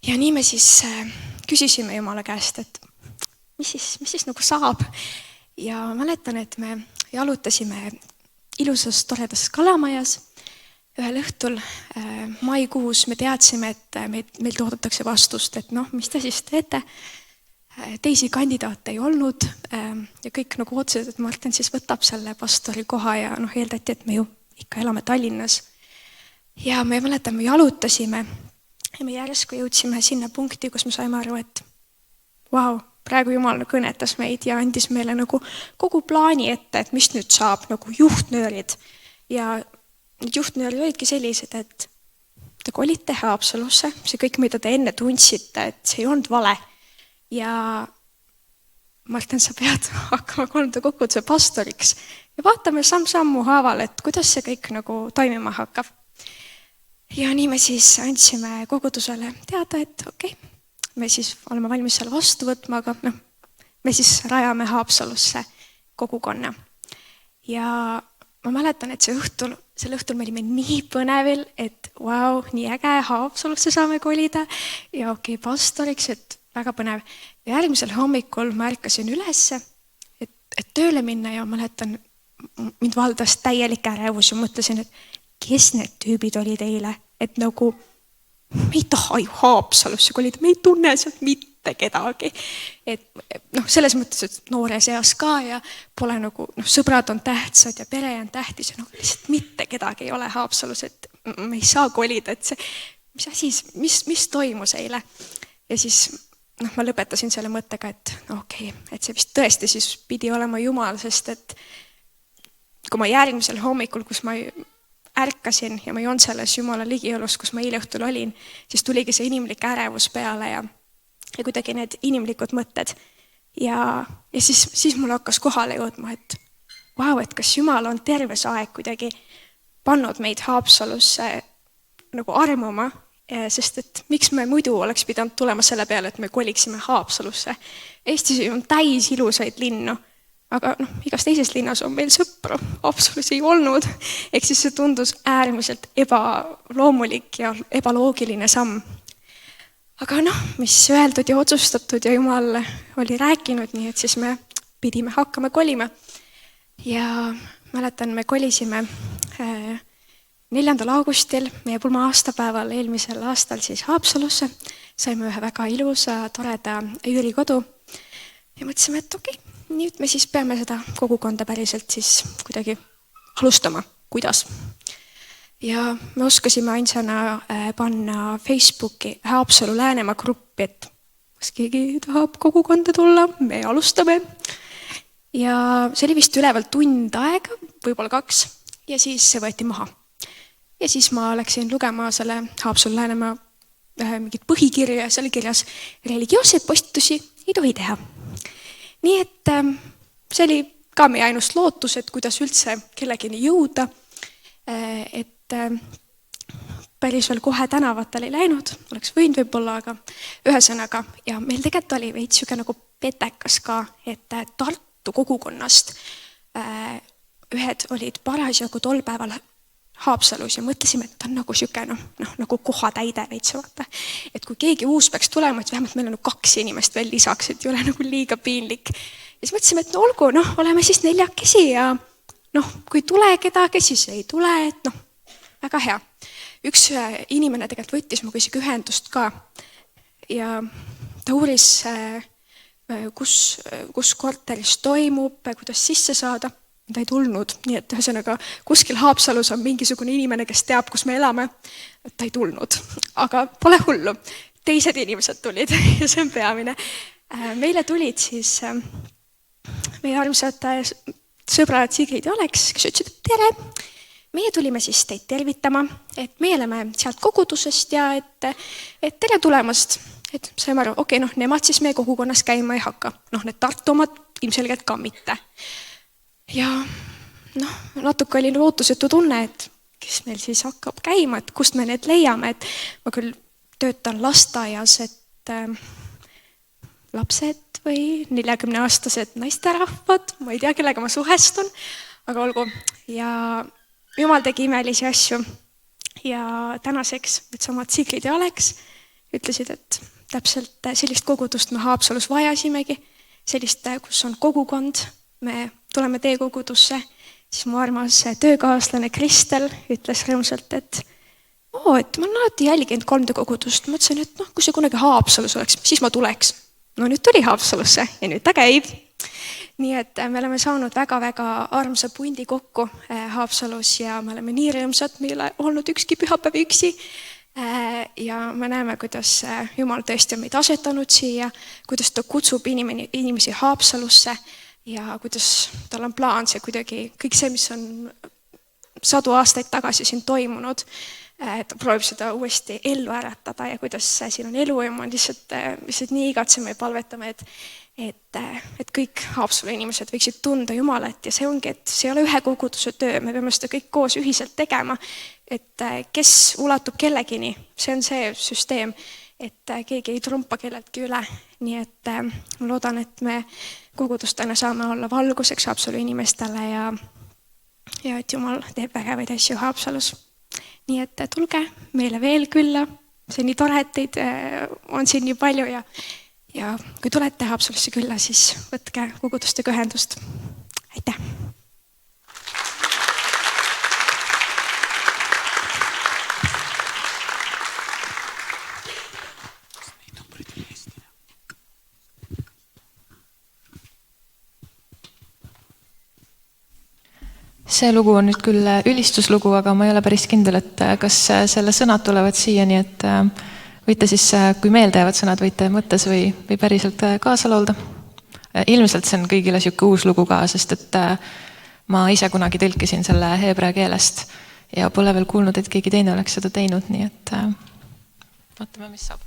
Ja nii me siis küsisime Jumala käest, et mis siis nagu saab. Ja mäletan, et me jalutasime ilusas toredas Kalamajas. Ühel õhtul maikuus me teadsime, et meil toodetakse vastust, et mis te siis teete. teisi kandidaate ei olnud ja kõik nagu ootasid, et Martin siis võtab selle pastori koha ja eeldati, et me ju ikka elame Tallinnas. Ja me mäletan, me jalutasime ja me järsku jõudsime sinna punkti, kus me saime aru, et vau, praegu Jumal kõnetas meid ja andis meile nagu kogu plaani ette, et mis nüüd saab, nagu juhtnöörid. Ja need juhtnöörid olidki sellised, et te kolite Haapsalusse, see kõik, mida te enne tundsite, et see ei olnud vale. Ja Martin, sa pead hakkama kolmda koguduse pastoriks ja vaatame samm-sammu haaval, et kuidas see kõik nagu toimima hakkab. Ja nii me siis andsime kogudusele teada, et okei, me siis oleme valmis selle vastu võtma, aga me siis rajame Haapsalusse kogukonna. Ja ma mäletan, et sel õhtul me olime nii põnevil, et vau, nii äge, Haapsalusse saame kolida ja okei, pastoriks, et väga põnev. Ja järgmisel hommikul ma ärkasin ülesse, et tööle minna ja mäletan, mind valdas täielik ärevus ja mõtlesin, et kes need tüübid olid eile, et nagu me ei taha ju Haapsalusse kolida, me ei tunne sealt mitte kedagi. Et selles mõttes, et noore seas ka ja pole nagu, sõbrad on tähtsad ja pere on tähtis ja lihtsalt mitte kedagi ei ole Haapsalus, et me ei saa kolida, et see, mis toimus eile. Ja siis ma lõpetasin selle mõttega, et okei, et see vist tõesti siis pidi olema Jumal, sest et kui ma järgmisel hommikul, kus ma ärkasin ja ma ei olnud selles Jumala ligiolus, kus ma eile õhtul olin, siis tuligi see inimlik ärevus peale ja kuidagi need inimlikud mõtted. Ja siis mul hakkas kohale jõudma, et vau, et kas Jumal on terves aeg kuidagi pannud meid Haapsalusse nagu armuma, sest et miks me muidu oleks pidanud tulema selle peale, et me koliksime Haapsalusse. Eestis on täis ilusaid linnu, aga igas teises linnas on meil sõpru, Haapsalus ei olnud. Ehk siis see tundus äärmiselt ebaloomulik ja ebaloogiline samm. Aga mis öeldud ja otsustatud ja Jumal oli rääkinud, nii et siis me pidime hakkama kolima. Ja mäletan, me kolisime 4. augustil, meie pulma aastapäeval eelmisel aastal siis Haapsalusse. Saime ühe väga ilusa, toreda üürikodu ja mõtlesime, et okei, nüüd me siis peame seda kogukonda päriselt siis kuidagi alustama. Kuidas? Ja me oskasime ainsana panna Facebooki Haapsalu Läänemaa gruppi, et kas keegi tahab kogukonda tulla, me alustame. Ja see oli vist üleval tund aega, võib-olla 2, ja siis see võeti maha. Ja siis ma läksin lugema selle Haapsalu Läänemaa mingit põhikirja ja selle kirjas religioosseid postitusi ei tohi teha. Nii et see oli ka meie ainus lootus, et kuidas üldse kellegini jõuda, et päris veel kohe tänavatel ei läinud, oleks võinud võib-olla, aga ühesõnaga, ja meil tegelikult oli veits süge nagu petekas ka, et Tartu kogukonnast ühed olid parasjagu tol päeval Haapsalus ja mõtlesime, et ta on nagu süge, nagu kohatäide veits vaata. Et kui keegi uus peaks tulema, et vähemalt meil on 2 inimest veel lisaks, et ei ole nagu liiga piinlik. Ja siis mõtlesime, et olgu, oleme siis 4 ja kui tule kedagi, siis ei tule, et väga hea. Üks inimene tegelikult võttis mu isegi ühendust ka ja ta uuris, kus korteris toimub, kuidas sisse saada. Ta ei tulnud, nii et ühesõnaga kuskil Haapsalus on mingisugune inimene, kes teab, kus me elame. Ta ei tulnud, aga pole hullu. Teised inimesed tulid ja see on peamine. Meile tulid siis meie armsad sõbrad Sigrid ja Aleks, kes ütlesid, et tere. Meie tulime siis teid tervitama, et me oleme sealt kogudusest ja et tere tulemast. Et saime aru, okei, nemad siis meie kogukonnas käima ei hakka. Need Tartu omad ilmselgelt ka mitte. Ja natuke oli lootusetu tunne, et kes meil siis hakkab käima, et kust me need leiame, et ma küll töötan lasteaias, et lapsed või 40-aastased naisterahvad, ma ei tea, kellega ma suhestun, aga olgu. Ja Jumal tegi imelisi asju ja tänaseks need samad Sigrid ja Aleks ütlesid, et täpselt sellist kogudust me Haapsalus vajasimegi, sellist, kus on kogukond, me tuleme teie kogudusse, siis mu armas töökaaslane Kristel ütles rõõmsalt, et ma olen alati jälginud 3 kogudust, mõtlesin, et kui see kunagi Haapsalus oleks, siis ma tuleks. no nüüd tuli Haapsalusse ja nüüd ta käib. Nii et me oleme saanud väga-väga armsa pundi kokku Haapsalus ja me oleme nii rõõmsad, meil ei ole olnud ükski pühapäev üksi. Ja me näeme, kuidas Jumal tõesti on meid asetanud siia, kuidas ta kutsub inimesi Haapsalusse ja kuidas tal on plaan see kuidagi, kõik see, mis on 100 aastaid tagasi siin toimunud, ta proovib seda uuesti ellu äratada ja kuidas siin on elu ja ma lihtsalt nii igatseme ja palvetame, et kõik Haapsalu inimesed võiksid tunda Jumalat ja see ongi, et see ei ole ühe koguduse töö, me peame seda kõik koos ühiselt tegema, et kes ulatub kellegini, see on see süsteem, et keegi ei trumpa kelleltki üle, nii et ma loodan, et me kogudustena saame olla valguseks Haapsalu inimestele ja et Jumal teeb vägevaid asju Haapsalus. Nii et tulge meile veel külla, see on nii tore, et teid on siin nii palju ja kui tulete Haapsalusse külla, siis võtke kogudustega ühendust. Aitäh! See lugu on nüüd küll ülistuslugu, aga ma ei ole päris kindel, et kas selle sõnad tulevad siia, nii et võite siis, kui meelde jäävad sõnad, võite mõttes või päriselt kaasa laulda. Ilmselt see on kõigile siuke uus lugu ka, sest et ma ise kunagi tõlkisin selle heebrea keelest ja pole veel kuulnud, et keegi teine oleks seda teinud, nii et vaatame, mis saab.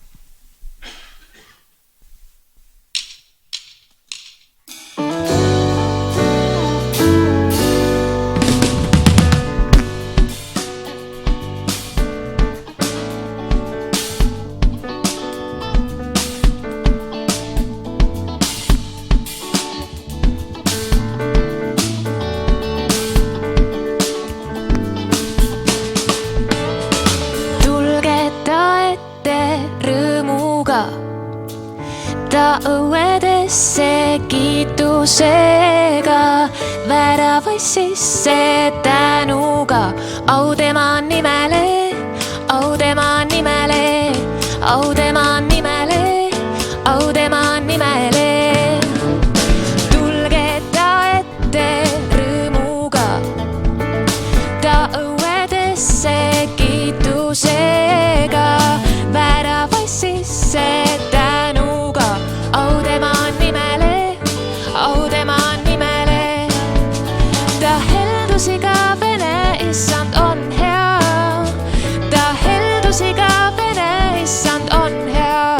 Ta õuedesse kiitusega, väravaid sisse tänuga, au tema nimele, au tema nimele, au tema nimele, au tema nimele. Tulge ta ette rõõmuga, ta õuedesse kiitusega, väravaid sisse tänuga, au tema nimele, au tema nimele. Ta heldusiga vene, issand on hea, ta heldusiga vene, issand on hea,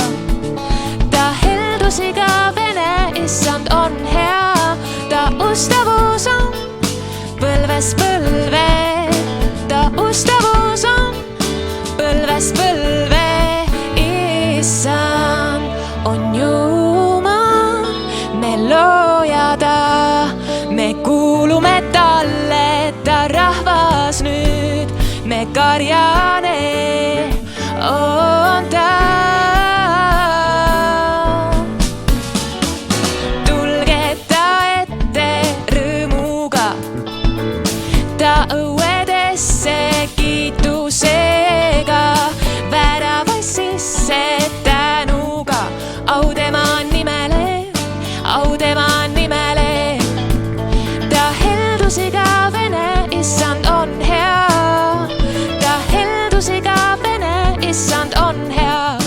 ta heldusiga vene, issand on hea, ta ustavus on põlvest põlve, ta ustavus on põlvest põlve, issand on Jumal, me loojada, me kuulume talle, ta rahvas nüüd, me karjane on ta. Tulge ta ette rõõmuga, ta õuedesse kiitusega, väravaid sisse tänuga, au tema nimele, au tema nimele. Ta heldusiga vene, issand on hea, ta heldusiga vene, issand on hea.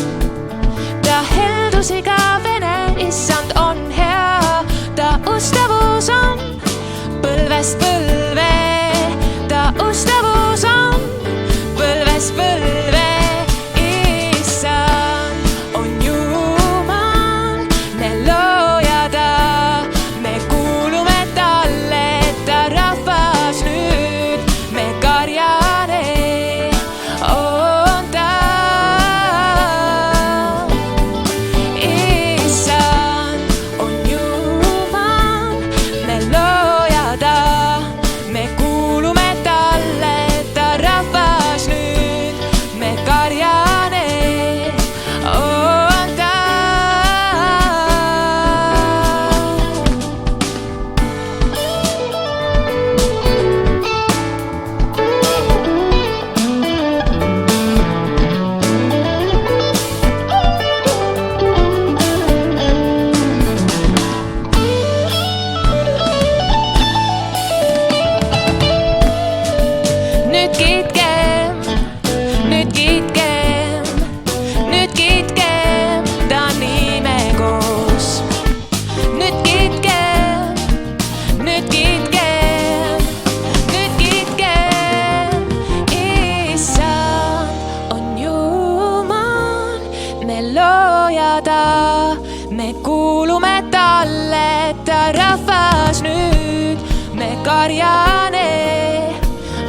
karjane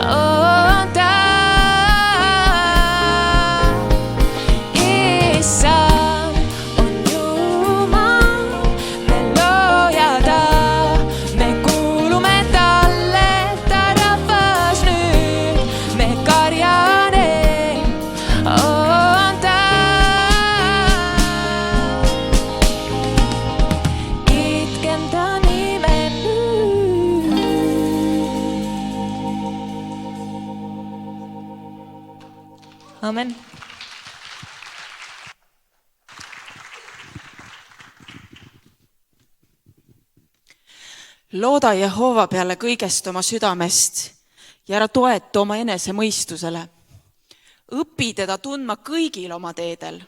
on ta. Issand on Jumal, me looja ta, me kuulume talle, ta rahvas nüüd, me karjane on ta. Itkem ta nime nüüd. Amen. Looda Jehova peale kõigest oma südamest ja ära toeta oma enese mõistusele. Õpi teda tundma kõigil oma teedel,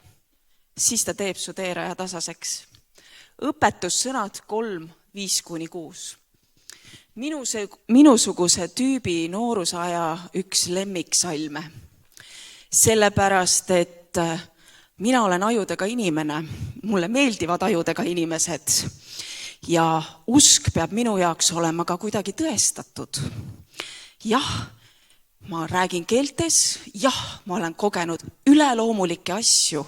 siis ta teeb su teeraja tasaseks. Õpetussõnad 3:5-6. Minusuguse tüübi noorusaja üks lemmiksalme. Sellepärast, et mina olen ajudega inimene, mulle meeldivad ajudega inimesed ja usk peab minu jaoks olema ka kuidagi tõestatud. Jah, ma räägin keeltes, jah, ma olen kogenud üleloomulikke asju,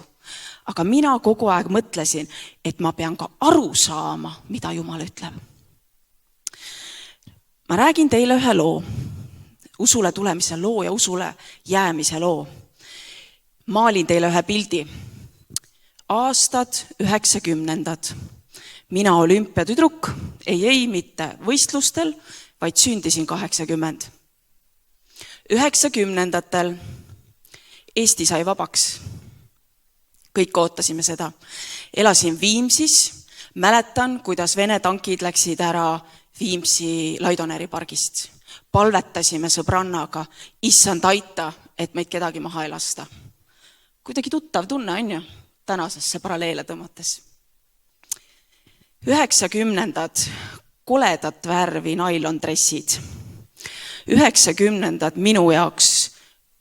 aga mina kogu aeg mõtlesin, et ma pean ka aru saama, mida Jumal ütleb. Ma räägin teile ühe loo, usule tulemise loo ja usule jäämise loo. Maalin teile ühe pildi. Aastad 90. Mina olümpiatüdruk, ei, mitte võistlustel, vaid sündisin 80. 90-ndatel Eesti sai vabaks. Kõik ootasime seda. Elasin Viimsis, mäletan, kuidas Vene tankid läksid ära Viimsi Laidoneri pargist. Palvetasime sõbrannaga, issand aita, et meid kedagi maha ei lasta. Kuidagi tuttav tunne on ju, tänasesse paralleele tõmmates. 90-ndad, koledat värvi nailondressid. 90-ndad minu jaoks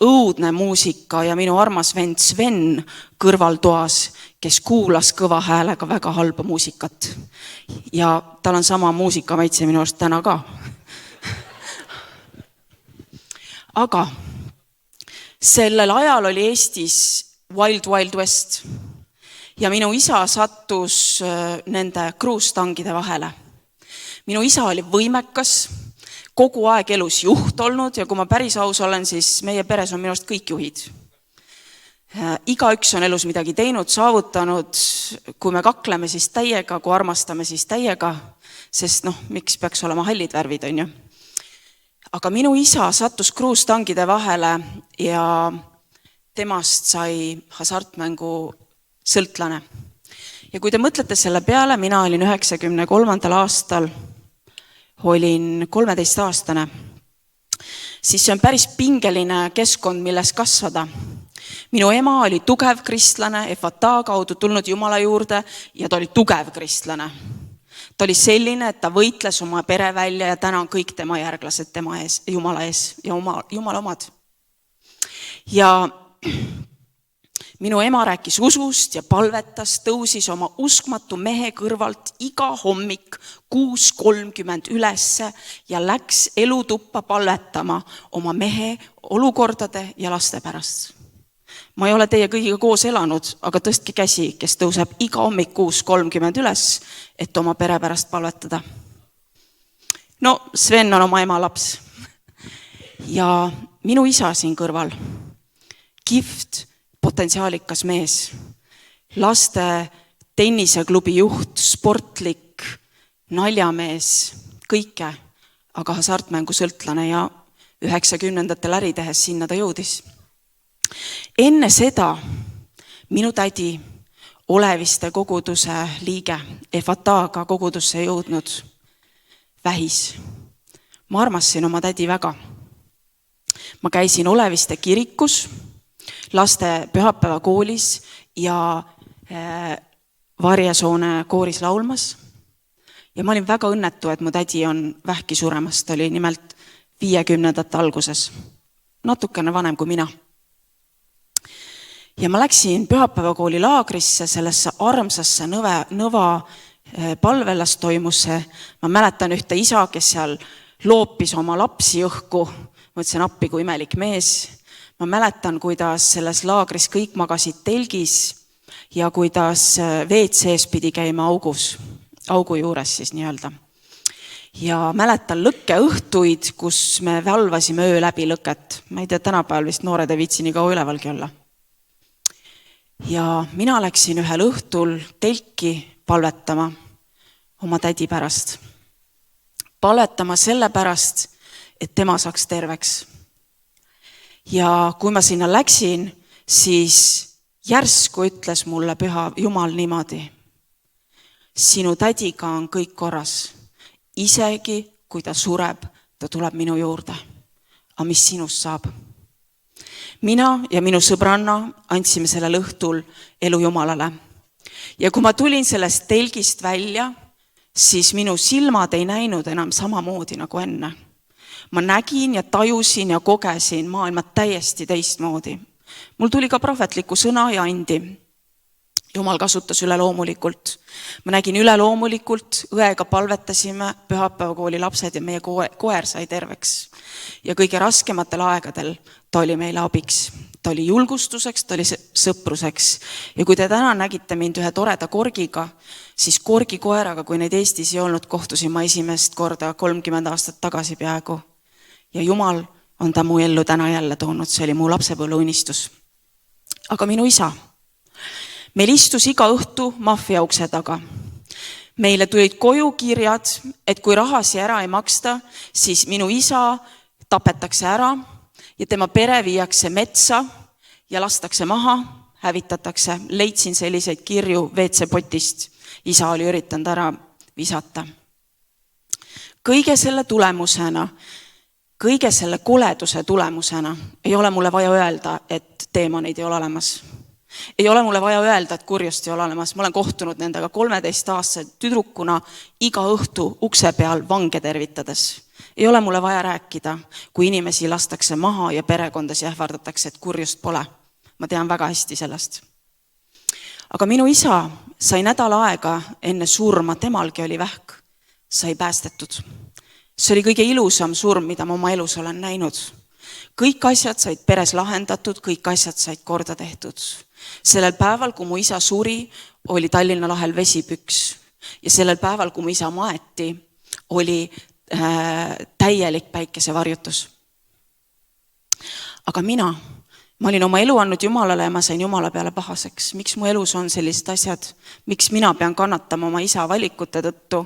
õudne muusika ja minu armas vend Sven kõrvaltoas, kes kuulas kõva häälega väga halba muusikat. Ja tal on sama muusikamaitse minu arust täna ka. Aga sellel ajal oli Eestis Wild Wild West ja minu isa sattus nende kruustangide vahele. Minu isa oli võimekas, kogu aeg elus juht olnud ja kui ma päris aus olen, siis meie peres on minust kõik juhid. Igaüks on elus midagi teinud, saavutanud, kui me kakleme, siis täiega, kui armastame, siis täiega, sest miks peaks olema hallid värvid, on ju. Aga minu isa sattus kruustangide vahele ja temast sai hasartmängu sõltlane. Ja kui te mõtlete selle peale, mina olin 93. aastal, olin 13-aastane, siis see on päris pingeline keskkond, milles kasvada. Minu ema oli tugev kristlane, FATA kaudu tulnud Jumala juurde ja ta oli tugev kristlane. Ta oli selline, et ta võitles oma pere välja ja täna on kõik tema järglased tema ees, Jumala ees ja Jumala omad. Ja minu ema rääkis usust ja palvetas, tõusis oma uskmatu mehe kõrvalt iga hommik 6:30 ülesse ja läks elutuppa palvetama oma mehe olukordade ja laste pärast. Ma ei ole teie kõigiga koos elanud, aga tõstke käsi, kes tõuseb iga hommik 6:30 üles, et oma pere pärast palvetada. No, Sven on oma ema laps. Ja minu isa siin kõrval, kihvt, potentsiaalikas mees, laste tenniseklubi juht, sportlik, naljamees, kõike, aga hasartmängu sõltlane ja 90-ndatel äri tehes sinna ta jõudis. Enne seda minu tädi, Oleviste koguduse liige, FATA-ga kogudusse jõudnud, vähis. Ma armasin oma tädi väga. Ma käisin Oleviste kirikus, laste pühapäevakoolis ja Varjesoone kooris laulmas. Ja ma olin väga õnnetu, et mu tädi on vähki suremas. Ta oli nimelt 50-ndate alguses. Natukene vanem kui mina. Ja ma läksin pühapäevakooli laagrisse, sellesse armsasse Nõva palvelas toimus see. Ma mäletan ühte isa, kes seal loopis oma lapsi õhku, mõtlesin appi, kui imelik mees. Ma mäletan, kuidas selles laagris kõik magasid telgis ja kuidas WC-s pidi käima augu juures siis nii-öelda. Ja mäletan lõkkeõhtuid, kus me valvasime öö läbi lõket. Ma ei tea, tänapäeval vist noored ei viitsi nii kaua ülevalgi olla. Ja mina läksin ühel õhtul telki palvetama oma tädi pärast. Palvetama selle pärast, et tema saaks terveks. Ja kui ma sinna läksin, siis järsku ütles mulle Püha Jumal niimoodi. Sinu tädiga on kõik korras. Isegi kui ta sureb, ta tuleb minu juurde. Aga mis sinust saab? Mina ja minu sõbranna andsime sellel õhtul elu Jumalale. Ja kui ma tulin sellest telgist välja, siis minu silmad ei näinud enam samamoodi nagu enne. Ma nägin ja tajusin ja kogesin maailma täiesti teistmoodi. Mul tuli ka prohvetlikku sõna ja andi. Jumal kasutas üleloomulikult. Ma nägin üleloomulikult, õega palvetasime, pühapäevakooli lapsed ja meie koer sai terveks. Ja kõige raskematel aegadel ta oli meile abiks. Ta oli julgustuseks, ta oli sõpruseks. Ja kui te täna nägite mind ühe toreda korgiga, siis korgi koeraga, kui neid Eestis ei olnud, kohtusin ma esimest korda 30 aastat tagasi peaaegu. Ja Jumal on ta mu ellu täna jälle toonud, see oli mu lapsepõlve unistus. Aga minu isa. Meil istus iga õhtu maffia ukse taga. Meile tulid koju kirjad, et kui rahasi ära ei maksta, siis minu isa tapetakse ära ja tema pere viiakse metsa ja lastakse maha, hävitatakse. Leidsin selliseid kirju WC-potist. Isa oli üritanud ära visata. Kõige selle tulemusena, kõige selle koleduse tulemusena ei ole mulle vaja öelda, et teemoneid ei ole olemas. Ei ole mulle vaja öelda, et kurjust ei ole olemas. Ma olen kohtunud nendega 13-aastase tüdrukuna iga õhtu ukse peal vange tervitades. Ei ole mulle vaja rääkida, kui inimesi lastakse maha ja perekondasi ähvardatakse, et kurjust pole. Ma tean väga hästi sellest. Aga minu isa sai nädal aega enne surma, temalgi oli vähk, sai päästetud. See oli kõige ilusam surm, mida ma oma elus olen näinud. Kõik asjad said peres lahendatud, kõik asjad said korda tehtud. Sellel päeval, kui mu isa suri, oli Tallinna lahel vesipüks. Ja sellel päeval, kui mu isa maeti, oli täielik päikesevarjutus. Aga ma olin oma elu andnud Jumalale ja ma sain Jumala peale pahaseks. Miks mu elus on sellised asjad? Miks mina pean kannatama oma isa valikute tõttu?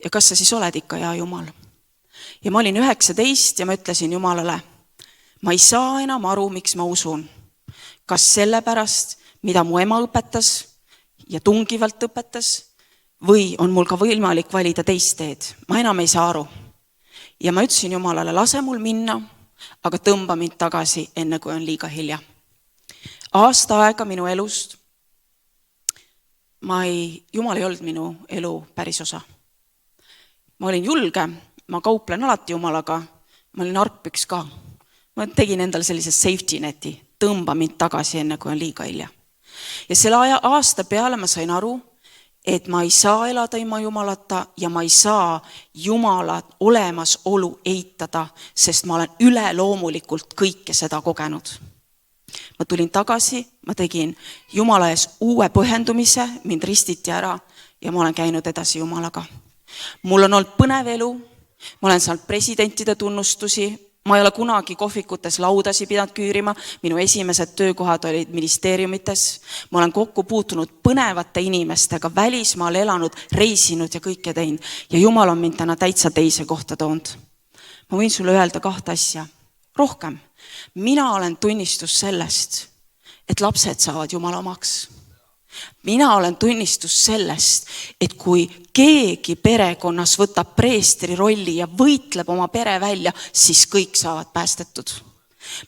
Ja kas sa siis oled ikka hea Jumal? Ja ma olin 19 ja ma ütlesin Jumalale, ma ei saa enam aru, miks ma usun. Kas sellepärast, mida mu ema õpetas ja tungivalt õpetas, või on mul ka võimalik valida teist teed? Ma enam ei saa aru. Ja ma ütlesin Jumalale, lase mul minna, aga tõmba mind tagasi, enne kui on liiga hilja. Aasta aega minu elust, Jumal ei olnud minu elu päris osa. Ma olin julge, ma kauplen alati Jumalaga, ma olin argpüks ka. Ma tegin endale sellise safety neti, tõmba mind tagasi, enne kui on liiga hilja. Ja selle aasta peale ma sain aru, et ma ei saa elada ilma Jumalata ja ma ei saa Jumala olemasolu eitada, sest ma olen üleloomulikult kõike seda kogenud. Ma tulin tagasi, ma tegin Jumala ees uue põhjendumise, mind ristiti ära ja ma olen käinud edasi Jumalaga. Mul on olnud põnev elu, ma olen saanud presidentide tunnustusi, ma ei ole kunagi kohvikutes laudasi pidanud küürima, minu esimesed töökohad olid ministeeriumites, ma olen kokku puutunud põnevate inimestega, välismaal elanud, reisinud ja kõike teinud ja Jumal on mind täna täitsa teise kohta toonud. Ma võin sulle öelda 2 asja, rohkem. Mina olen tunnistus sellest, et lapsed saavad Jumala omaks. Mina olen tunnistus sellest, et kui keegi perekonnas võtab preestri rolli ja võitleb oma pere välja, siis kõik saavad päästetud.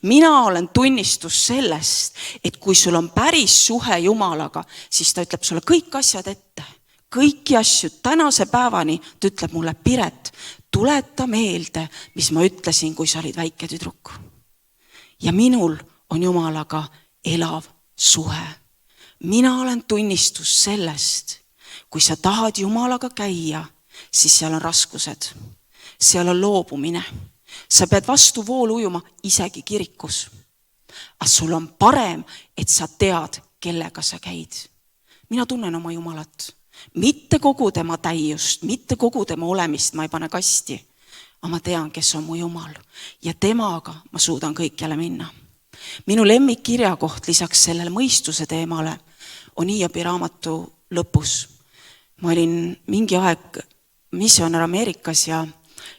Mina olen tunnistus sellest, et kui sul on päris suhe Jumalaga, siis ta ütleb sulle kõik asjad ette. Kõiki asju tänase päevani ta ütleb mulle, Piret, tuleta meelde, mis ma ütlesin, kui sa olid väike tüdruk. Ja minul on Jumalaga elav suhe. Mina olen tunnistus sellest, kui sa tahad Jumalaga käia, siis seal on raskused. seal on loobumine. Sa pead vastu voolu ujuma isegi kirikus. Aga sul on parem, et sa tead, kellega sa käid. Mina tunnen oma Jumalat. Mitte kogu tema täiust, mitte kogu tema olemist ma ei pane kasti. Aga ma tean, kes on mu Jumal. Ja temaga ma suudan kõikjale minna. Minu lemmikkirjakoht lisaks sellele mõistuse teemale on Hiobi raamatu lõpus. Ma olin mingi aeg missionär Ameerikas ja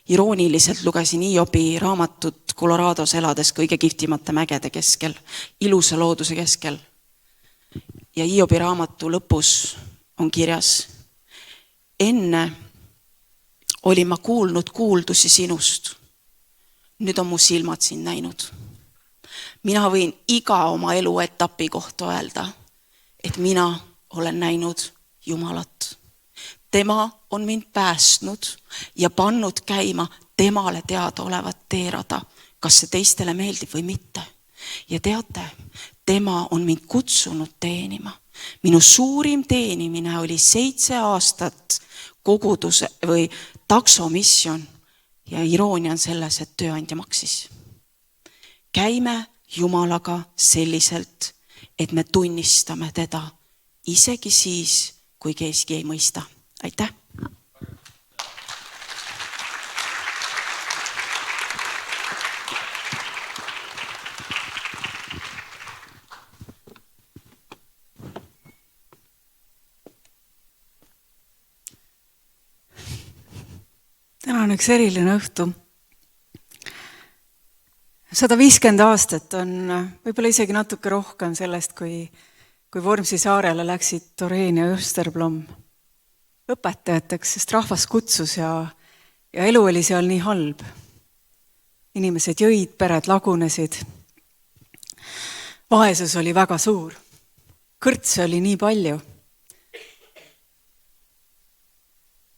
irooniliselt lugesin Hiobi raamatut Colorados elades kõige kihvtimate mägede keskel, ilusa looduse keskel. Ja Hiobi raamatu lõpus on kirjas: enne olin ma kuulnud kuuldusi sinust. Nüüd on mu silmad sind näinud. Mina võin iga oma elu etapi kohta öelda, et mina olen näinud Jumalat. Tema on mind päästnud ja pannud käima temale teada olevat teerada, kas see teistele meeldib või mitte. Ja teate, tema on mind kutsunud teenima. Minu suurim teenimine oli 7 aastat koguduse või taksomisjon ja iroonia on selles, et tööandja maksis. Käime Jumalaga selliselt, et me tunnistame teda isegi siis, kui keegi ei mõista. Aitäh! Täna on üks eriline õhtu. 150 aastat on võib-olla isegi natuke rohkem sellest, kui Vormsi saarele läksid Doreen ja Österblom õpetajateks, sest rahvas kutsus ja elu oli seal nii halb. Inimesed jõid, pered lagunesid. Vaesus oli väga suur. Kõrtse oli nii palju.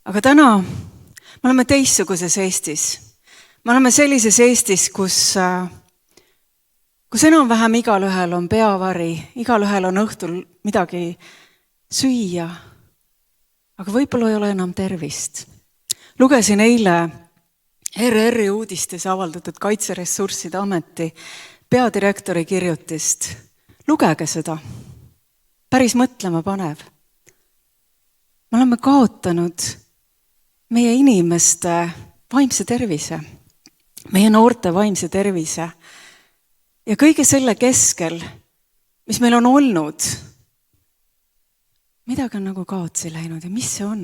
Aga täna me oleme teistsuguses Eestis. Me oleme sellises Eestis, kus enam-vähem igalühel on peavari, igalühel on õhtul midagi süüa, aga võib-olla ei ole enam tervist. Lugesin eile RR uudistes avaldatud Kaitseressursside Ameti peadirektori kirjutist. Lugege seda. Päris mõtlema panev. Me oleme kaotanud meie inimeste vaimse tervise, meie noorte vaimse tervise ja kõige selle keskel, mis meil on olnud, midagi on nagu kaotsi läinud ja mis see on?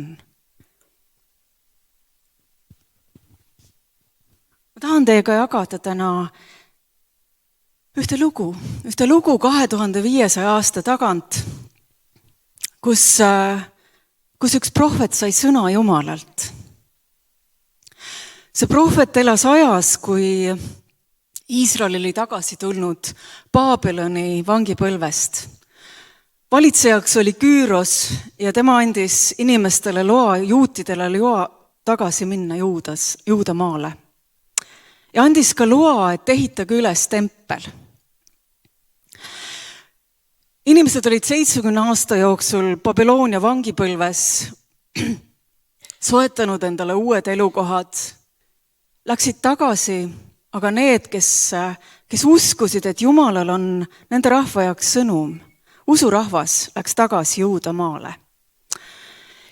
Ma tahan teiega jagada täna ühte lugu 2500 aasta tagant, kus üks prohvet sai sõna Jumalalt. See prohvet elas ajas, kui Iisrael oli tagasi tulnud Babyloni vangipõlvest. Valitsejaks oli Küüros ja tema andis inimestele loa, juutidele loa tagasi minna Juuda maale. Ja andis ka loa, et ehitage üles tempel. Inimesed olid 70 aasta jooksul Babyloonia vangipõlves soetanud endale uued elukohad, läksid tagasi, aga need, kes uskusid, et Jumalal on nende rahva jaoks sõnum, usurahvas läks tagasi Juuda maale.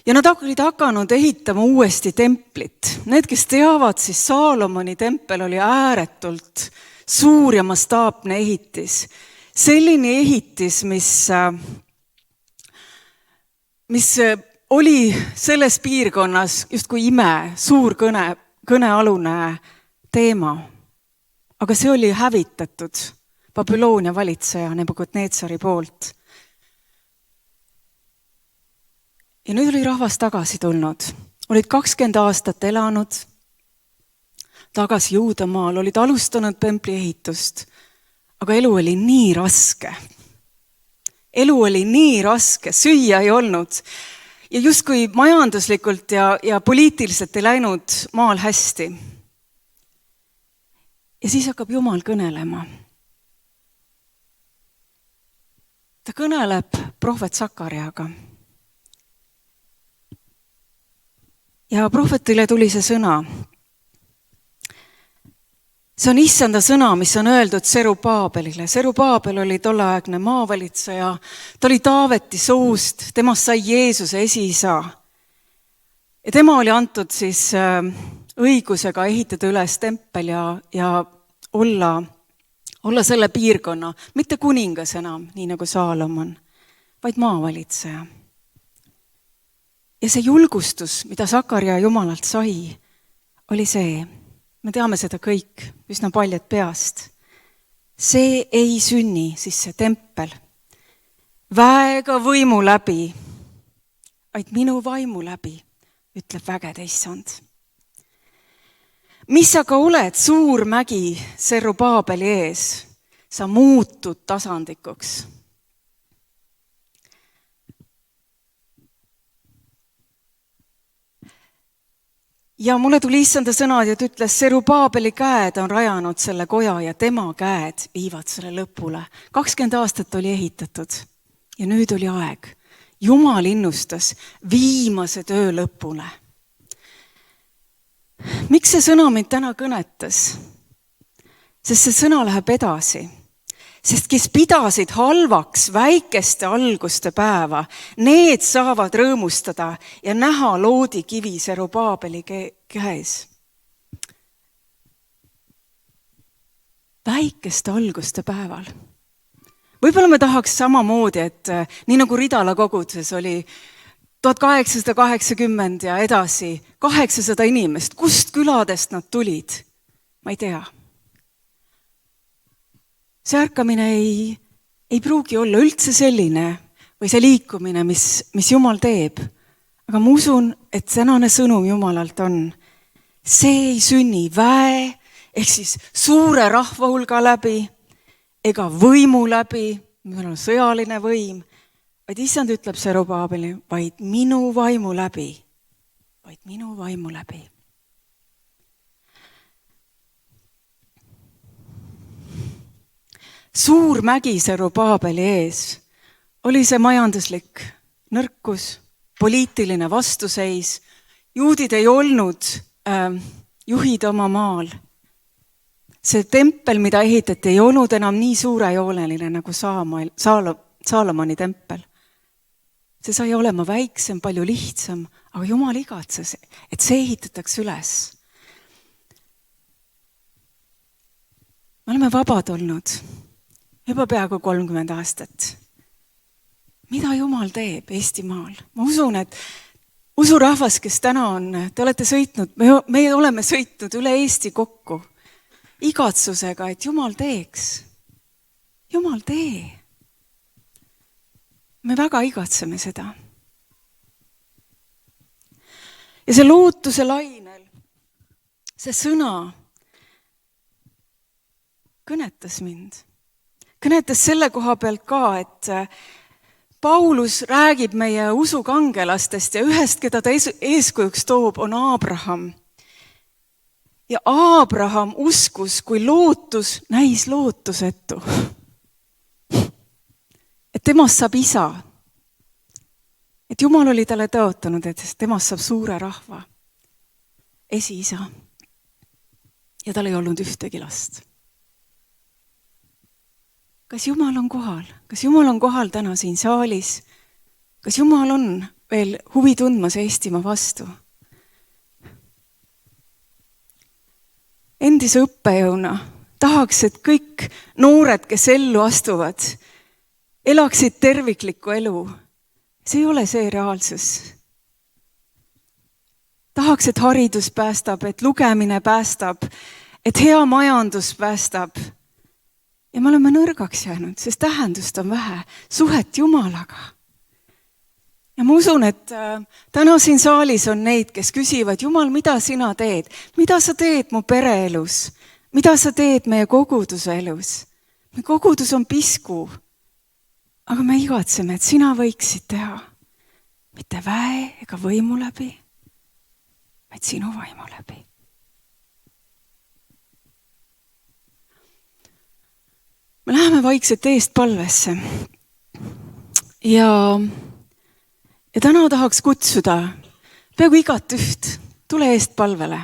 Ja nad olid hakanud ehitama uuesti templit. Need, kes teavad, siis Saalomoni tempel oli ääretult suur ja mastaapne ehitis. Selline ehitis, mis oli selles piirkonnas justkui suur kõnealune teema. Aga see oli hävitatud Babyloonia valitseja Nebukadnetsari poolt. Ja nüüd oli rahvas tagasi tulnud. Olid 20 aastat elanud tagasi Juudamaal, olid alustanud templi ehitust, aga elu oli nii raske. Elu oli nii raske, süüa ei olnud. Ja justkui majanduslikult ja poliitiliselt ei läinud maal hästi. Ja siis hakkab Jumal kõnelema. Ta kõneleb prohvet Sakariaga. Ja prohvetile tuli see sõna. see on issanda sõna, mis on öeldud Serubaabelile. Serubaabel oli tolleaegne maavalitseja, ta oli Taaveti suust, temast sai Jeesuse esiisa. Ja tema oli antud siis õigusega ehitada üles tempel ja olla selle piirkonna, mitte kuningas enam, nii nagu Saalomon, vaid maavalitseja. Ja see julgustus, mida Sakaria Jumalalt sai, oli see, me teame seda kõik, üsna paljad peast. See ei sünni, siis see tempel, väega võimu läbi, vaid minu vaimu läbi, ütleb vägede issand. Mis aga oled suur mägi Serubaabeli ees, sa muutud tasandikuks. Ja mulle tuli issanda sõnad ja ta ütles, Serubaabeli käed on rajanud selle koja ja tema käed viivad selle lõpule. 20 aastat oli ehitatud ja nüüd oli aeg. Jumal innustas viimase töö lõpule. Miks see sõna mind täna kõnetas? Sest see sõna läheb edasi. Sest kes pidasid halvaks väikeste alguste päeva, need saavad rõõmustada ja näha loodi kivi Serubaabeli käes. Väikeste alguste päeval. Võib-olla me tahaks samamoodi, et nii nagu Ridala koguduses oli 1880 ja edasi 800 inimest, kust küladest nad tulid? Ma ei tea. See ärkamine ei pruugi olla üldse selline või see liikumine, mis Jumal teeb. Aga ma usun, et tänane sõnum Jumalalt on, see ei sünni väe ehk siis suure rahva hulga läbi ega võimu läbi, meil on sõjaline võim, vaid issand ütleb Serubaabeli, vaid minu vaimu läbi, vaid minu vaimu läbi. Suur mägi Serubaabeli ees oli see majanduslik nõrkus, poliitiline vastuseis. Juudid ei olnud juhid oma maal. See tempel, mida ehitati, ei olnud enam nii suurejooneline nagu Saalomoni tempel. See sai olema väiksem, palju lihtsam, aga Jumal igatses, et see ehitatakse üles. Me oleme vabad olnud. Juba peaaegu 30 aastat. Mida Jumal teeb Eestimaal? Ma usun, et usurahvas, kes täna on, te olete sõitnud, me oleme sõitnud üle Eesti kokku igatsusega, et Jumal teeks. Jumal tee. Me väga igatseme seda. Ja see lootuse lainel, see sõna kõnetas mind. Kõnetas selle koha pealt ka, et Paulus räägib meie usukangelastest ja ühest, keda ta eeskujuks toob, on Aabraham. Ja Aabraham uskus, kui lootus näis lootusetu. Et temast saab isa. Et Jumal oli talle tõotanud, et temast saab suure rahva. Esiisa. Ja tal ei olnud ühtegi last. Kas Jumal on kohal? Kas Jumal on kohal täna siin saalis? Kas Jumal on veel huvi tundmas Eestimaa vastu? Endise õppejõuna tahaks, et kõik noored, kes ellu astuvad, elaksid terviklikku elu. See ei ole see reaalsus. Tahaks, et haridus päästab, et lugemine päästab, et hea majandus päästab. Ja me oleme nõrgaks jäänud, sest tähendust on vähe, suhet Jumalaga. Ja ma usun, et täna siin saalis on neid, kes küsivad, Jumal, mida sina teed? Mida sa teed mu pereelus? Mida sa teed meie koguduse elus? Me kogudus on pisku, aga me igatseme, et sina võiksid teha. Mitte väe ega võimu läbi, vaid sinu vaimu läbi. Me läheme vaikselt eest palvesse ja täna tahaks kutsuda peaaegu igat üht, tule eest palvele.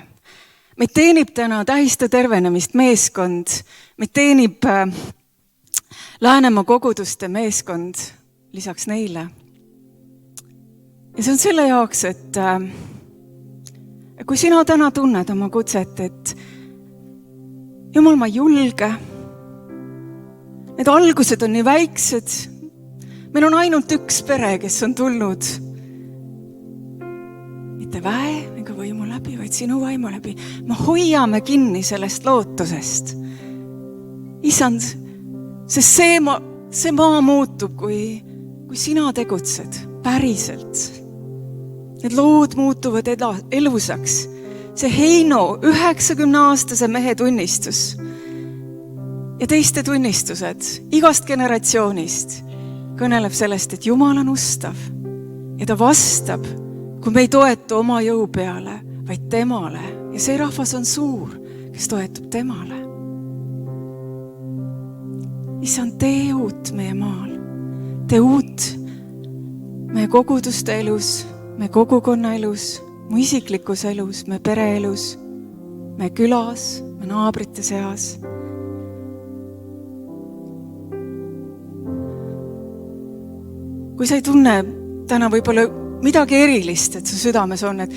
Meid teenib täna Tähista tervenemist meeskond, meid teenib Läänemaa koguduste meeskond lisaks neile. Ja see on selle jaoks, et kui sina täna tunned oma kutset, et Jumal, ma julge, need algused on nii väiksed, meil on ainult üks pere, kes on tulnud mitte väe ega võimu läbi, vaid sinu vaimu läbi. Me hoiame kinni sellest lootusest. Isand, sest see maa muutub, kui sina tegutsed päriselt. Need lood muutuvad elusaks. See Heino 90-aastase mehe tunnistus ja teiste tunnistused igast generatsioonist kõneleb sellest, et Jumal on ustav ja ta vastab, kui me ei toetu oma jõu peale, vaid temale. Ja see rahvas on suur, kes toetub temale. Issand, tee uut meie maal. Tee uut meie koguduste elus, meie kogukonna elus, mu isiklikus elus, meie pereelus, meie külas, meie naabrite seas. Kui sa ei tunne täna võib-olla midagi erilist, et su südames on, et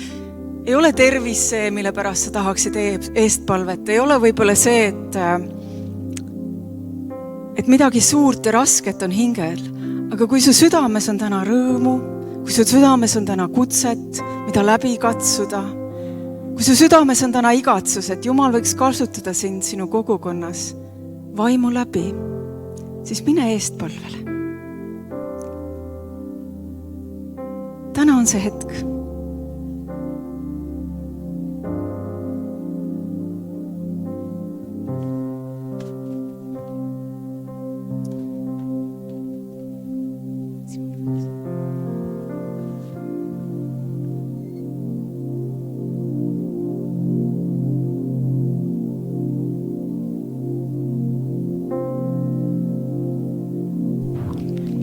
ei ole tervis see, mille pärast sa tahaksid eestpalvet, ei ole võib-olla see, et midagi suurt ja rasket on hingel, aga kui su südames on täna rõõmu, kui su südames on täna kutset, mida läbi katsuda, kui su südames on täna igatsus, et Jumal võiks kasutada sind sinu kogukonnas vaimu läbi, siis mine eestpalvele. Täna on see hetk.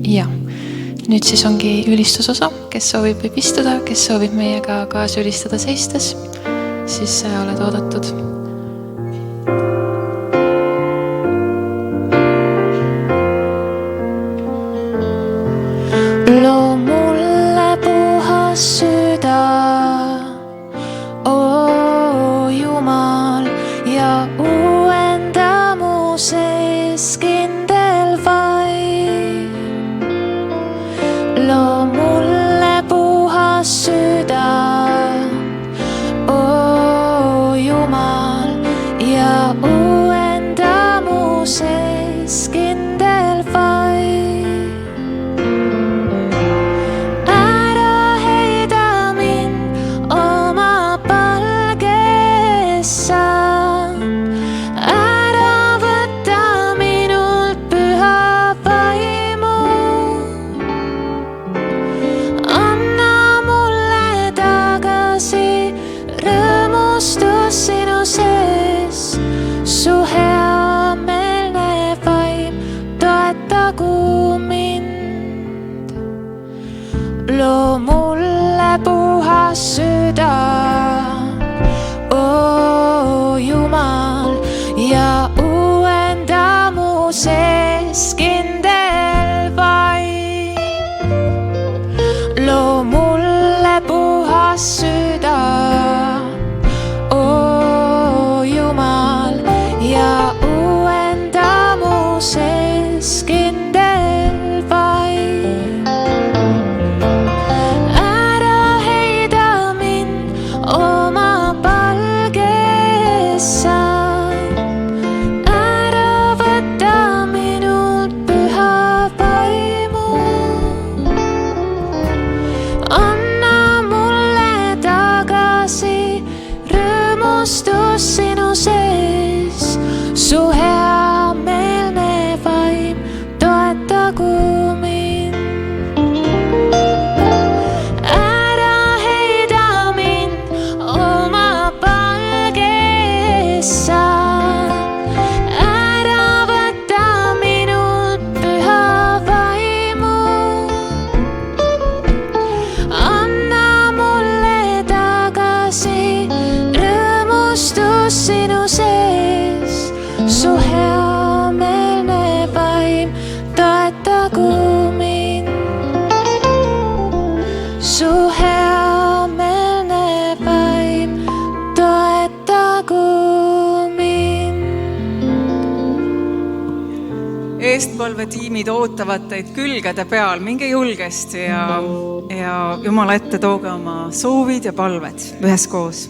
Ja. Nüüd siis ongi ülistusosa, kes soovib võib istuda, kes soovib meiega kaasa ülistada seistes, siis oled oodatud. Loo mulle puhas süda, oo Jumal, ja uuenda mu sees kindel vaim. Loo mulle puhas süda, oo Jumal, ja uuenda mu sees kindel vaim. Ära heida mind oma palgessa, ära võta minult püha vaimu. Anna mulle tagasi rõõmustus sinu sees, su heameelne vaim toetagu mind. Loo mulle puhas süda, oo Jumal, ja uuenda mu sees kindel vaim. Loo mulle puhas süda, oo Jumal, ja uuenda mu sees kindel vaim. Ära heida mind oma palgessa, eestpalvetiimid ootavad teid külgede peal, minge julgesti ja Jumala ette tooge oma soovid ja palved üheskoos.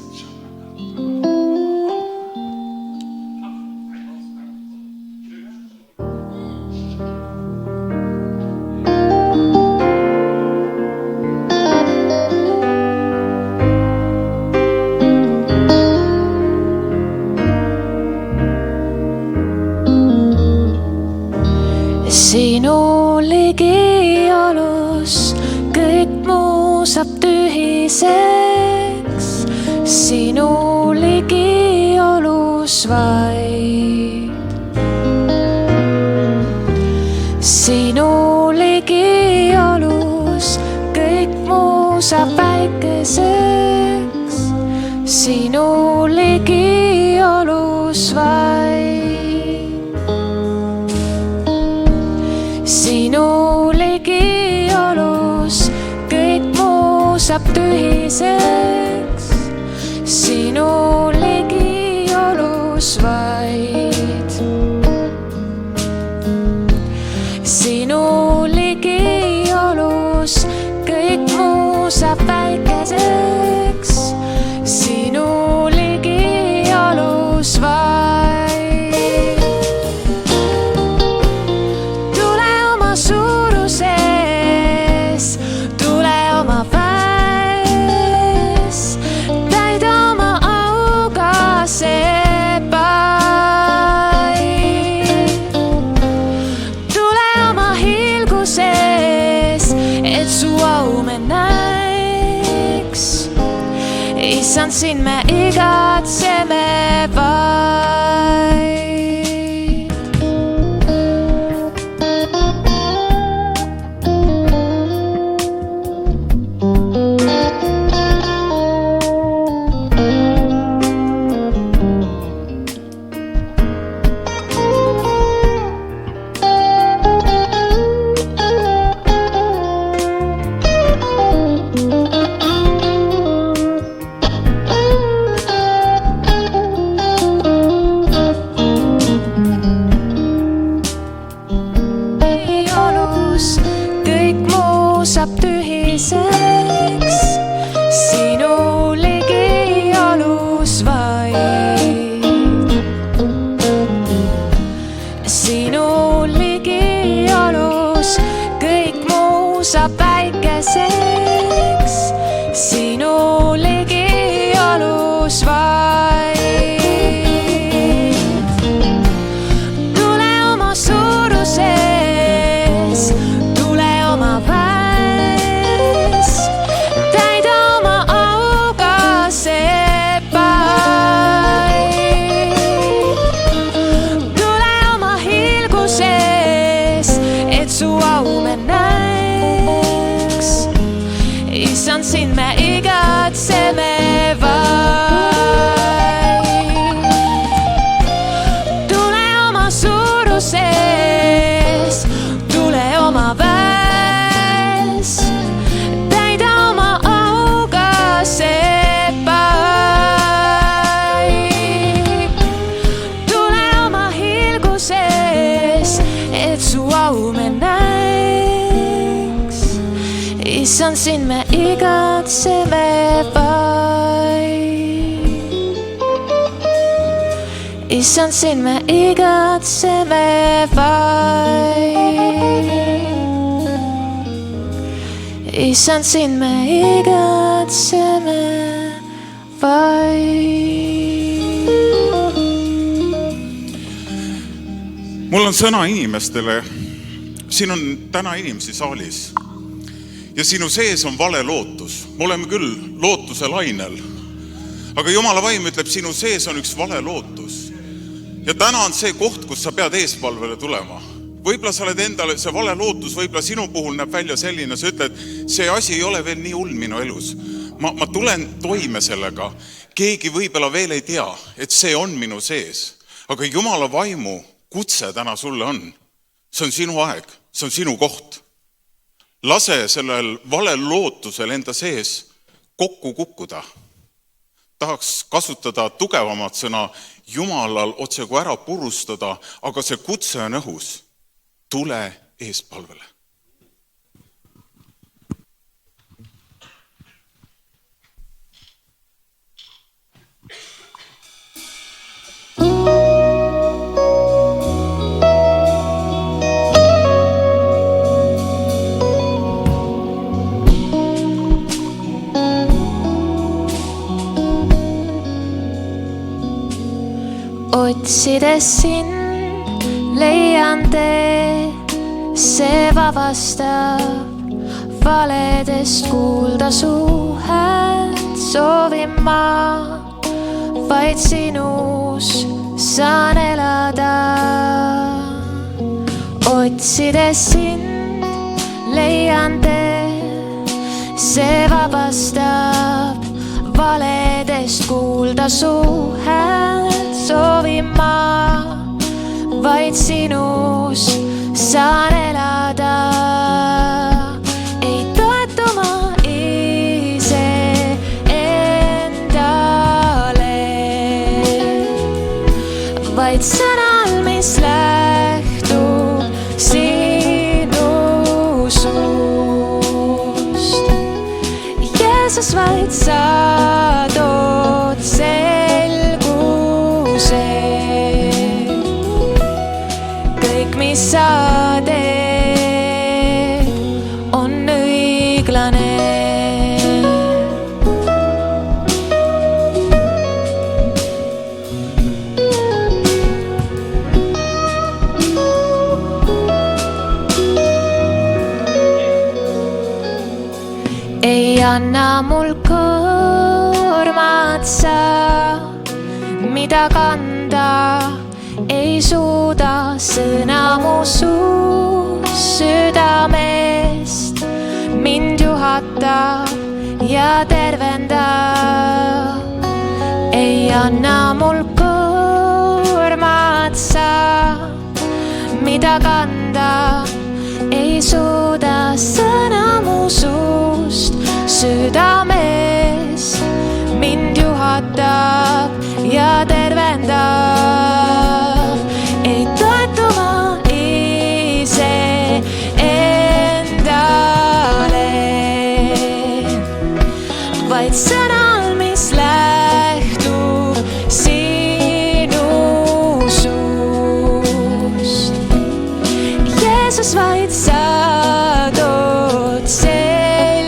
Sinu ligiolus kõik muu saab tühiseks, sinu ligiolus vaid. Sinu ligiolus kõik muu saab väikeseks, sinu ligiolus vaid. Sinu ligiolus kõik muu saab tühiseks, sinu ligiolus vaid. Sinu ligiolus kõik muu saab väikeseks, sinu ligiolus vaid. Issand, sind me igatseme vaid. Issand, sind me igatseme vaid. Issand, sind me igatseme vaid. Issand, sind me igatseme vaid. Mul on sõna inimestele. Siin on täna inimesi saalis. Ja sinu sees on vale lootus. Me oleme küll lootuse lainel. Aga Jumala vaim ütleb, sinu sees on üks vale lootus. Ja täna on see koht, kus sa pead eespalvele tulema. Võib-olla sa oled endale, see vale lootus, võib-olla sinu puhul näeb välja selline, sa ütled, see asi ei ole veel nii hull minu elus. Ma tulen toime sellega. Keegi võib-olla veel ei tea, et see on minu sees. Aga Jumala vaimu kutse täna sulle on. See on sinu aeg, see on sinu koht. Lase sellel valel lootusel enda sees kokku kukkuda. Tahaks kasutada tugevamat sõna Jumalal otse kui ära purustada, aga see kutse on õhus. tule eestpalvele. Otsides sind leian tee, see vabastab valedest kuulda su häält. Soovin ma vaid sinus saan elada. Otsides sind leian tee, see vabastab valedest kuulda su häält. Soovin ma vaid sinus saan elada. Ei toetu ma ise endale, vaid sõnal, mis lähtub sinu suust. Jeesus, vaid sa tood kõik, mis sa teed, on õiglane. Ei anna mul koormat sa, mida kanda ei suuda. Sõna mu suus südamest mind juhatab ja tervendab. Ei anna mul koormat sa, mida kanda ei suuda. Sõna mu suust südamest mind juhatab ja tervendab. Ei toetu ma ise endale, vaid sõnal, mis lähtub sinu suust. Jeesus, vaid sa tood selguse.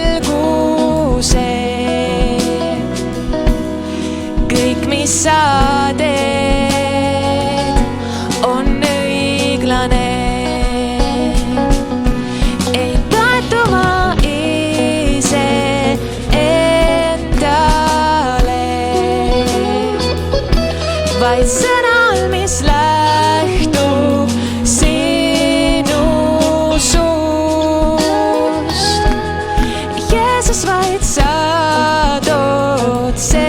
Kõik, mis sa teed, on õiglane. Ei toetu ma ise endale, vaid sõnal, mis lähtub sinu suust. Jeesus, vaid sa tood selguse.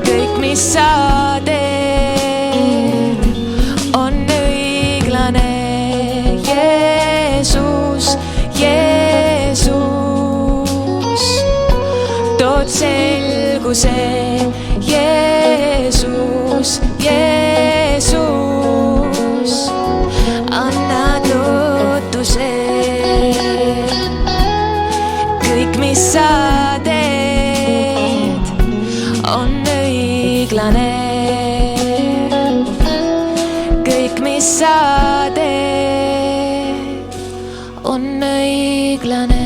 Kõik, mis sa teed, on õiglane. Jeesus, Jeesus, tood selguse. Jeesus, Jeesus, anna tootuse. Kõik, mis sa teed, on õiglane. Kõik, mis sa teed, on õiglane.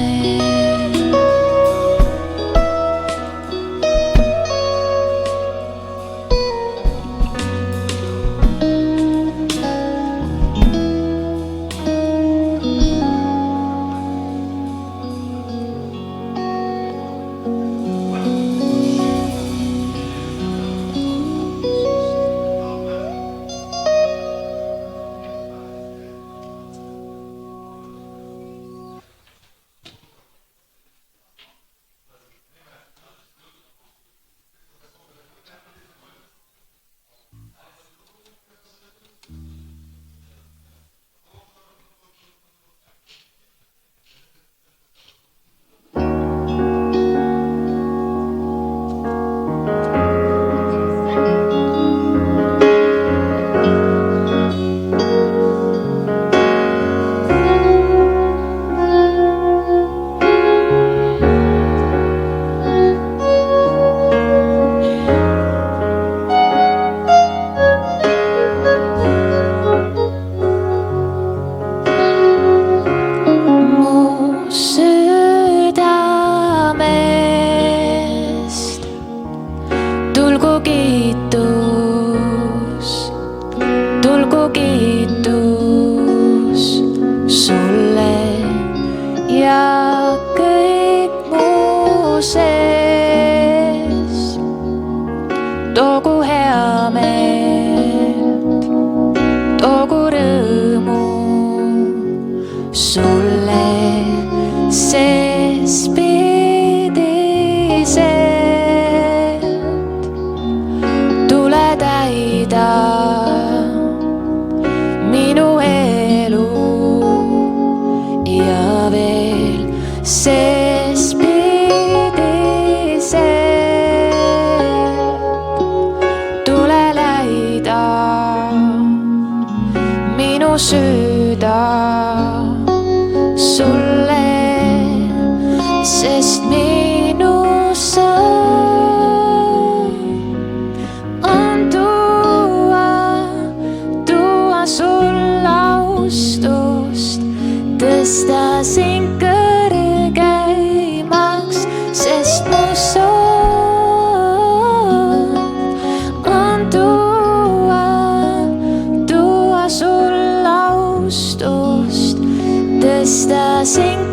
tulgu kiitus sulle ja kõik mu sees. Toogu hea meelt, toogu rõõmu sulle, sest pidiselt tule täida minu elu ja veel, sest pidiselt tule läida minu süda sulle, sest minu sõnum on tuua sul austust, tõsta sind kõrgeimaks, sest mu soov on tuua sul austust, tõsta sind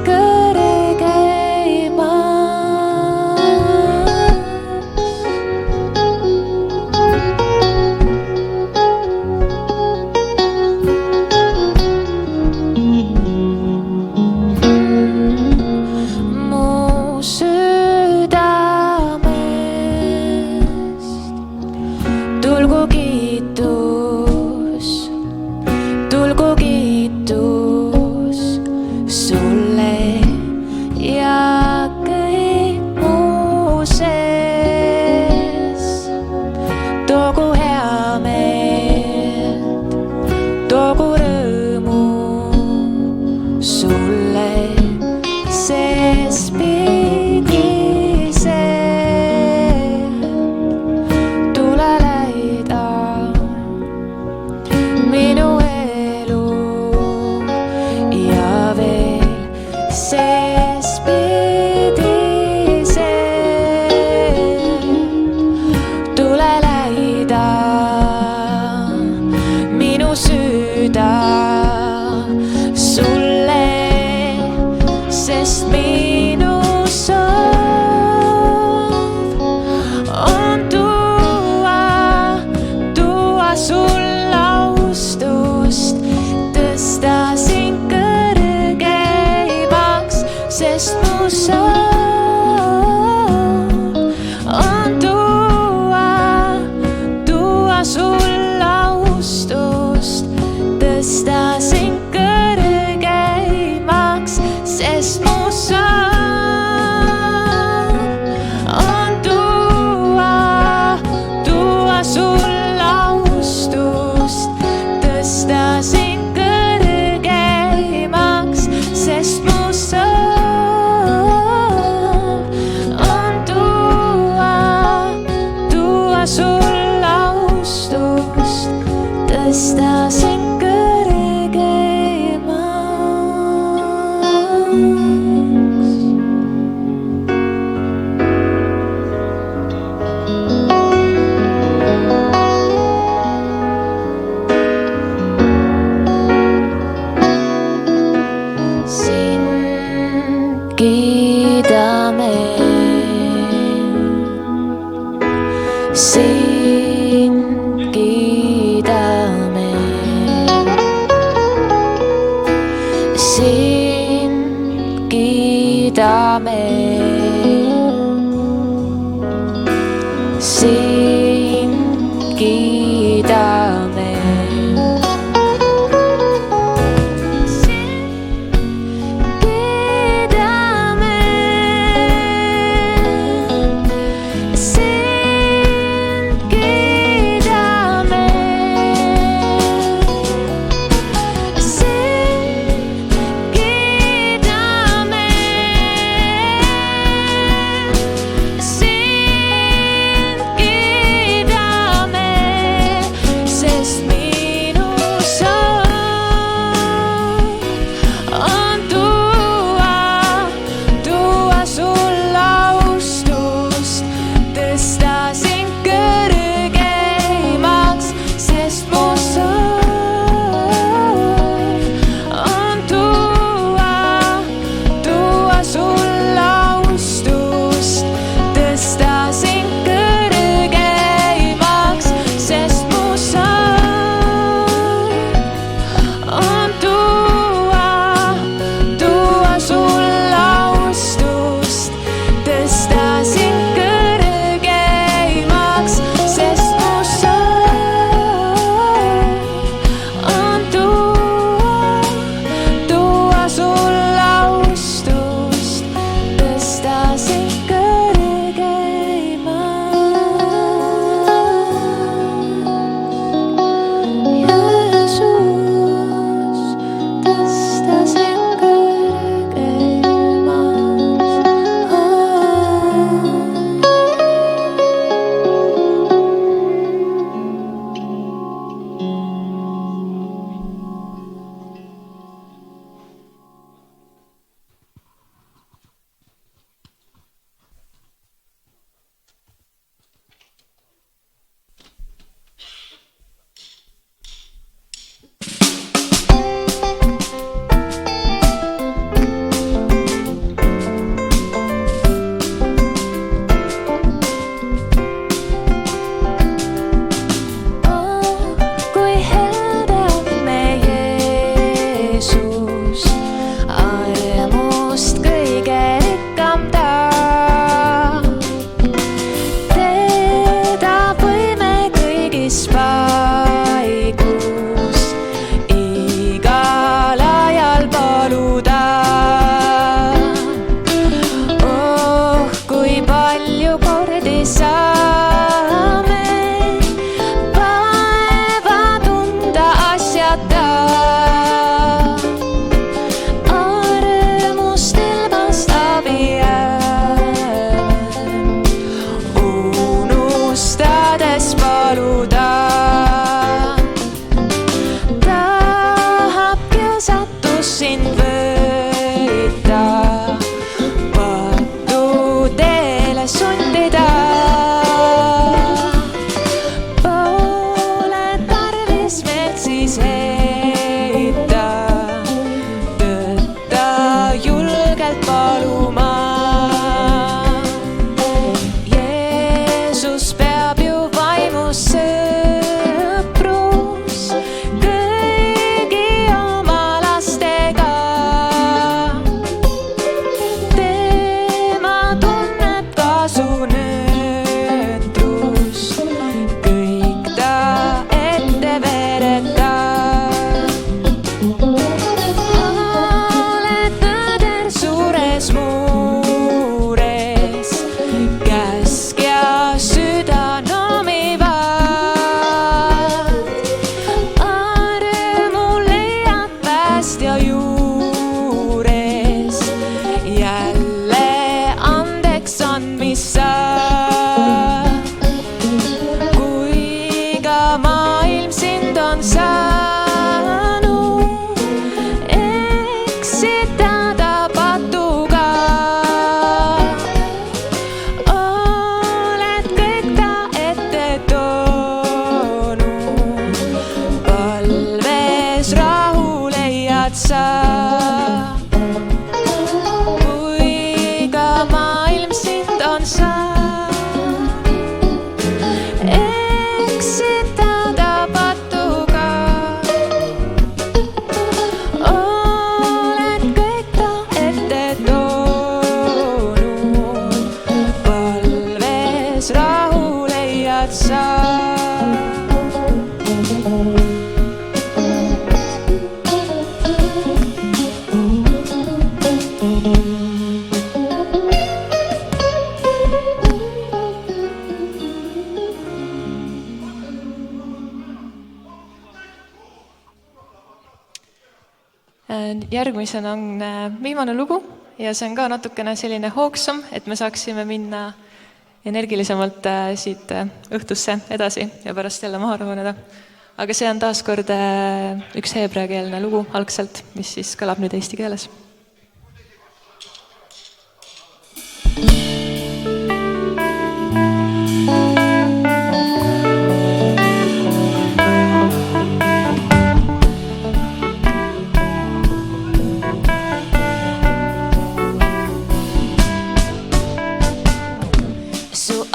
oled sa. Järgmisena on viimane lugu ja see on ka natukene selline hoogsam, et me saaksime minna energilisemalt siit õhtusse edasi ja pärast jälle maha rahuneda. Aga see on taas kord üks heebreakeelne lugu algselt, mis siis kõlab nüüd eesti keeles.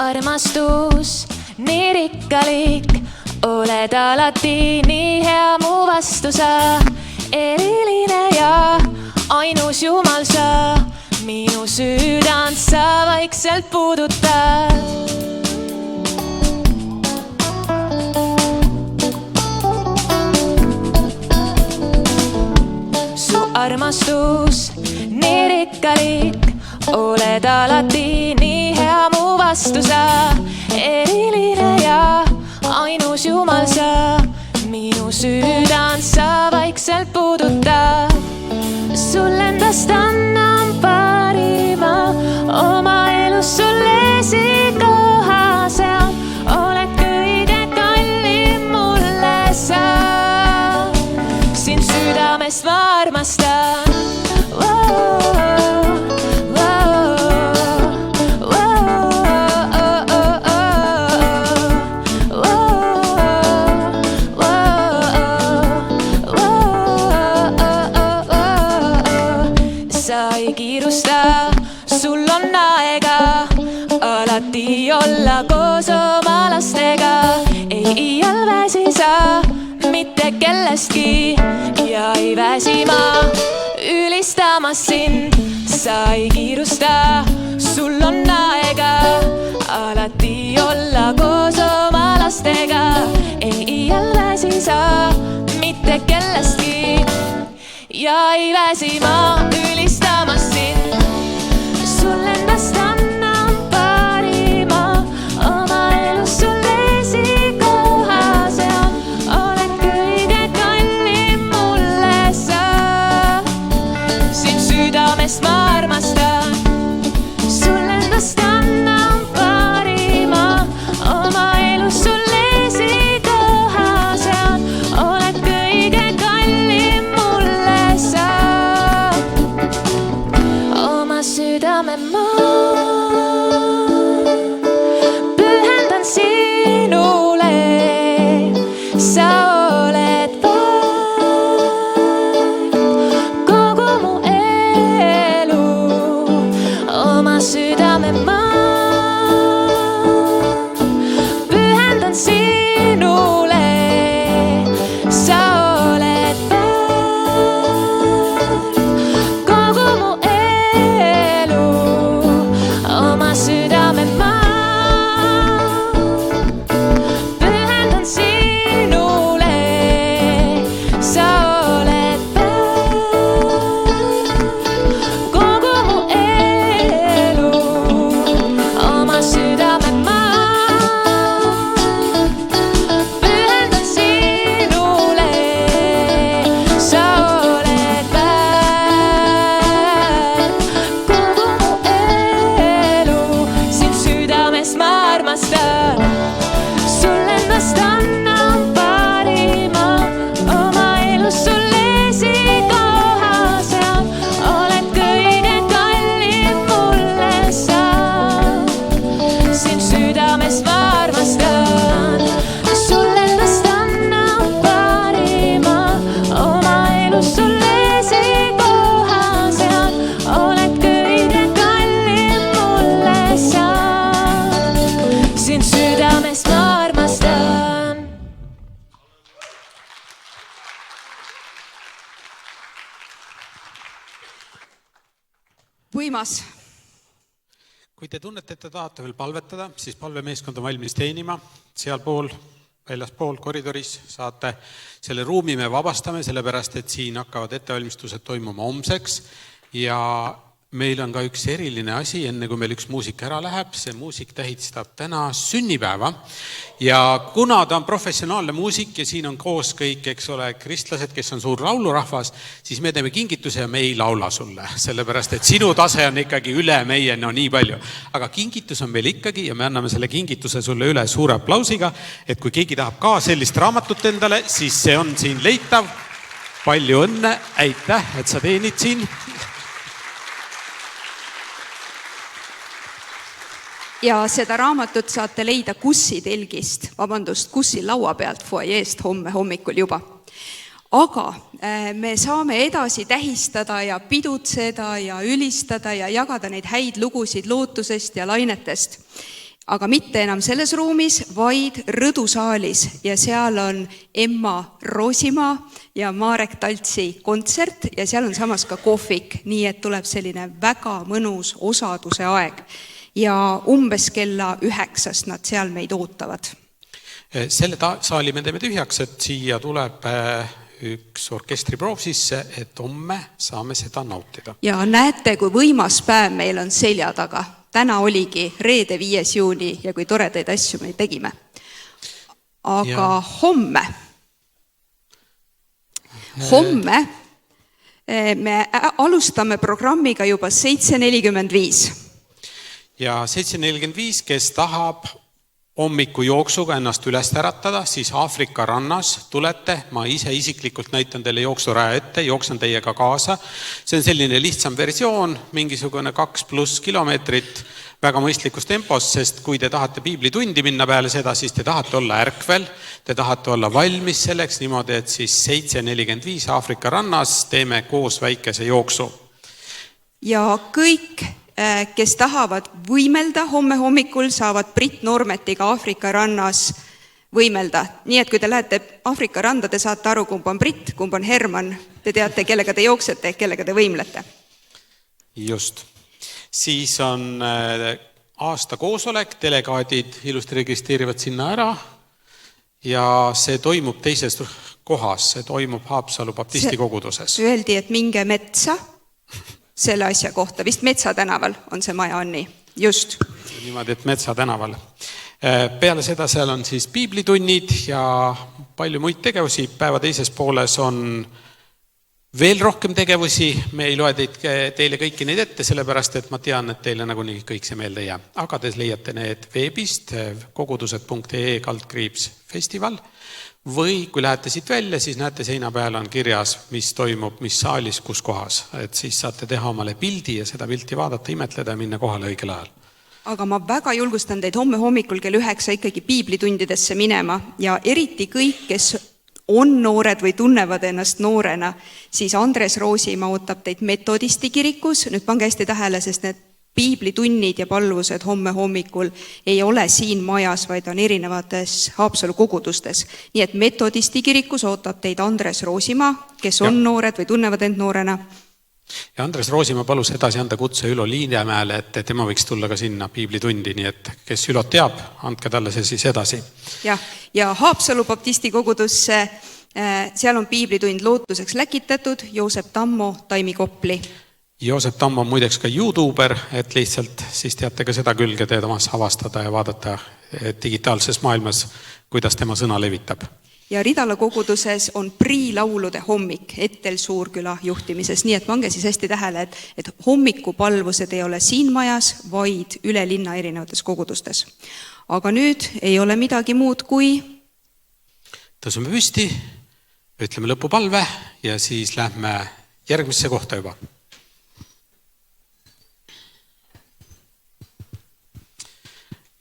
Armastus, nii rikkalik, oled alati nii hea mu vastu sa. Eriline ja ainus Jumal sa, minu südant sa vaikselt puudutad. Su armastus, nii rikkalik, oled alati nii hea mu vastu sa. Eriline ja ainus Jumal sa, minu südant sa vaikselt puudutad. Sul endast annan parima, oma elus sulle esikoha seal. Oled kõige kallim mulle sa, sind südamest ma armastan. Sul on aega alati olla koos oma lastega. Ei iial väsi sa mitte kellestki ja ei väsi ma ülistamas sind. Sa ei kiirusta, sul on aega alati olla koos oma lastega. Ei iial väsi sa mitte kellestki ja ei väsi ma ülistamas sind. Sul endast annan parima, oma elus sulle esikoha seal. Oled kõige kallim mulle sa, sind südamest ma armastan. Sul endast annan parima, oma elus sulle esikoha seal. Oled kõige kallim mulle sa, oma südame ma pühendan sinule. Sa oled väärt kogu mu elu, oma südame ma pühendan sinule. Sa oled väärt kogu mu elu, oma südame ma pühendan sinule. Sa oled väärt kogu mu elu, oma südame ma pühendan sinule. Sa oled väärt kogu mu elu, sind südamest ma armastan. Sul endast annan parima, oma elus sulle esikoha seal. Oled kõige kallim mulle sa, sind südamest ma armastan. Sul endast annan parima, oma elus sulle esikoha seal. Oled kõige kallim mulle sa, sind südamest ma armastan. Võimas. Kui te tunnete, et te tahate veel palvetada, siis palvemeeskond on valmis teenima. Sealpool, väljaspool, koridoris saate selle ruumi me vabastame, sellepärast et siin hakkavad ettevalmistused toimuma homseks. Ja meil on ka üks eriline asi, enne kui meil üks muusik ära läheb. See muusik tähistab täna sünnipäeva. Ja kuna ta on professionaalne muusik ja siin on koos kõik, eks ole, kristlased, kes on suur laulurahvas, siis me teeme kingituse ja me ei laula sulle, sellepärast et sinu tase on ikkagi üle meie, no nii palju. Aga kingitus on meil ikkagi ja me anname selle kingituse sulle üle suure aplausiga, et kui keegi tahab ka sellist raamatut endale, siis see on siin leitav. Palju õnne, aitäh, et sa teenid siin. Ja seda raamatut saate leida Kussi telgist, Kussi laua pealt foajeest homme hommikul juba. Aga me saame edasi tähistada ja pidutseda ja ülistada ja jagada neid häid lugusid lootusest ja lainetest. Aga mitte enam selles ruumis, vaid rõdusaalis ja seal on Emma Roosimaa ja Marek Taltsi kontsert ja seal on samas ka kohvik, nii et tuleb selline väga mõnus osaduse aeg. Ja umbes kella 9 nad seal meid ootavad. Selle saali me teeme tühjaks, et siia tuleb üks orkestriproov sisse, et homme saame seda nautida. Ja näete, kui võimas päev meil on selja taga. Täna oligi reede 5. juuni ja kui toredaid asju me tegime. Aga homme me alustame programmiga juba 7:45. Ja 7:45, kes tahab hommiku jooksuga ennast üles äratada, siis Aafrika rannas tulete, ma ise isiklikult näitan teile jooksuraja ette, jooksen teiega kaasa. See on selline lihtsam versioon, mingisugune 2+ kilomeetrit väga mõistlikus tempos, sest kui te tahate piiblitundi minna peale seda, siis te tahate olla ärkvel, te tahate olla valmis selleks niimoodi, et siis 7:45 Aafrika rannas teeme koos väikese jooksu. Ja kõik kes tahavad võimelda homme hommikul, saavad Brit Normetiga Aafrika rannas võimelda. Nii et kui te lähete Aafrika randa, te saate aru, kumb on Brit, kumb on Herman. Te teate, kellega te jooksete, kellega te võimlete. Just. Siis on aasta koosolek, delegaadid ilusti registreerivad sinna ära ja see toimub teises kohas, see toimub Haapsalu baptisti koguduses. Öeldi, et minge metsa selle asja kohta. Vist Metsa tänaval on see maja on nii. Just. Niimoodi, et Metsa tänaval. Peale seda seal on siis piiblitunnid ja palju muid tegevusi. Päeva teises pooles on veel rohkem tegevusi. Me ei loe teile kõiki neid ette, sellepärast et ma tean, et teile nagunii kõik see meelde jää. Aga te leiate need veebist kogudused.ee/festival. Või kui lähete siit välja, siis näete seina peal on kirjas, mis toimub, mis saalis, kus kohas. Et siis saate teha omale pildi ja seda pilti vaadata, imetleda ja minna kohale õigel ajal. Aga ma väga julgustan teid homme hommikul kell 9 ikkagi piiblitundidesse minema ja eriti kõik, kes on noored või tunnevad ennast noorena, siis Andres Roosimaa ootab teid Metodisti kirikus. Nüüd pange hästi tähele, sest need piiblitunnid ja palvused homme hommikul ei ole siin majas, vaid on erinevates Haapsalu kogudustes. Nii et Metodisti kirikus ootab teid Andres Roosimaa, kes on noored või tunnevad end noorena. Ja Andres Roosimaa palus edasi anda kutse Ülo Liinemäele, et tema võiks tulla ka sinna piiblitundi, nii et kes Ülot teab, andke talle see siis edasi. Ja Haapsalu baptisti kogudusse, seal on piiblitund lootuseks läkitatud, Joosep Tammo, Taimi Kopli. Joosep Tammo on muideks ka YouTuber, et lihtsalt siis teate ka seda külge teedamas avastada ja vaadata digitaalses maailmas, kuidas tema sõna levitab. Ja Ridala koguduses on priilaulude hommik Ettel Suurküla juhtimises, nii et pange siis hästi tähele, et hommikupalvused ei ole siin majas, vaid üle linna erinevates kogudustes. Aga nüüd ei ole midagi muud kui tõsume püsti, ütleme lõpupalve ja siis lähme järgmisse kohta juba.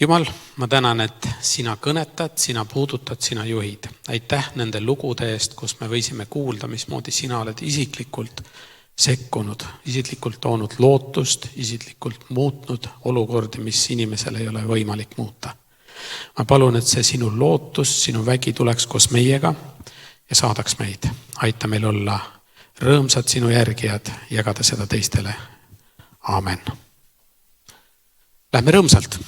Jumal, ma tänan, et sina kõnetad, sina puudutad, sina juhid. Aitäh nende lugude eest, kus me võisime kuulda, mismoodi sina oled isiklikult sekkunud, isiklikult toonud lootust, isiklikult muutnud olukordi, mis inimesel ei ole võimalik muuta. Ma palun, et see sinu lootus, sinu vägi tuleks koos meiega ja saadaks meid. Aita meil olla rõõmsad sinu järgijad, jagada seda teistele. Aamen. lähme rõõmsalt.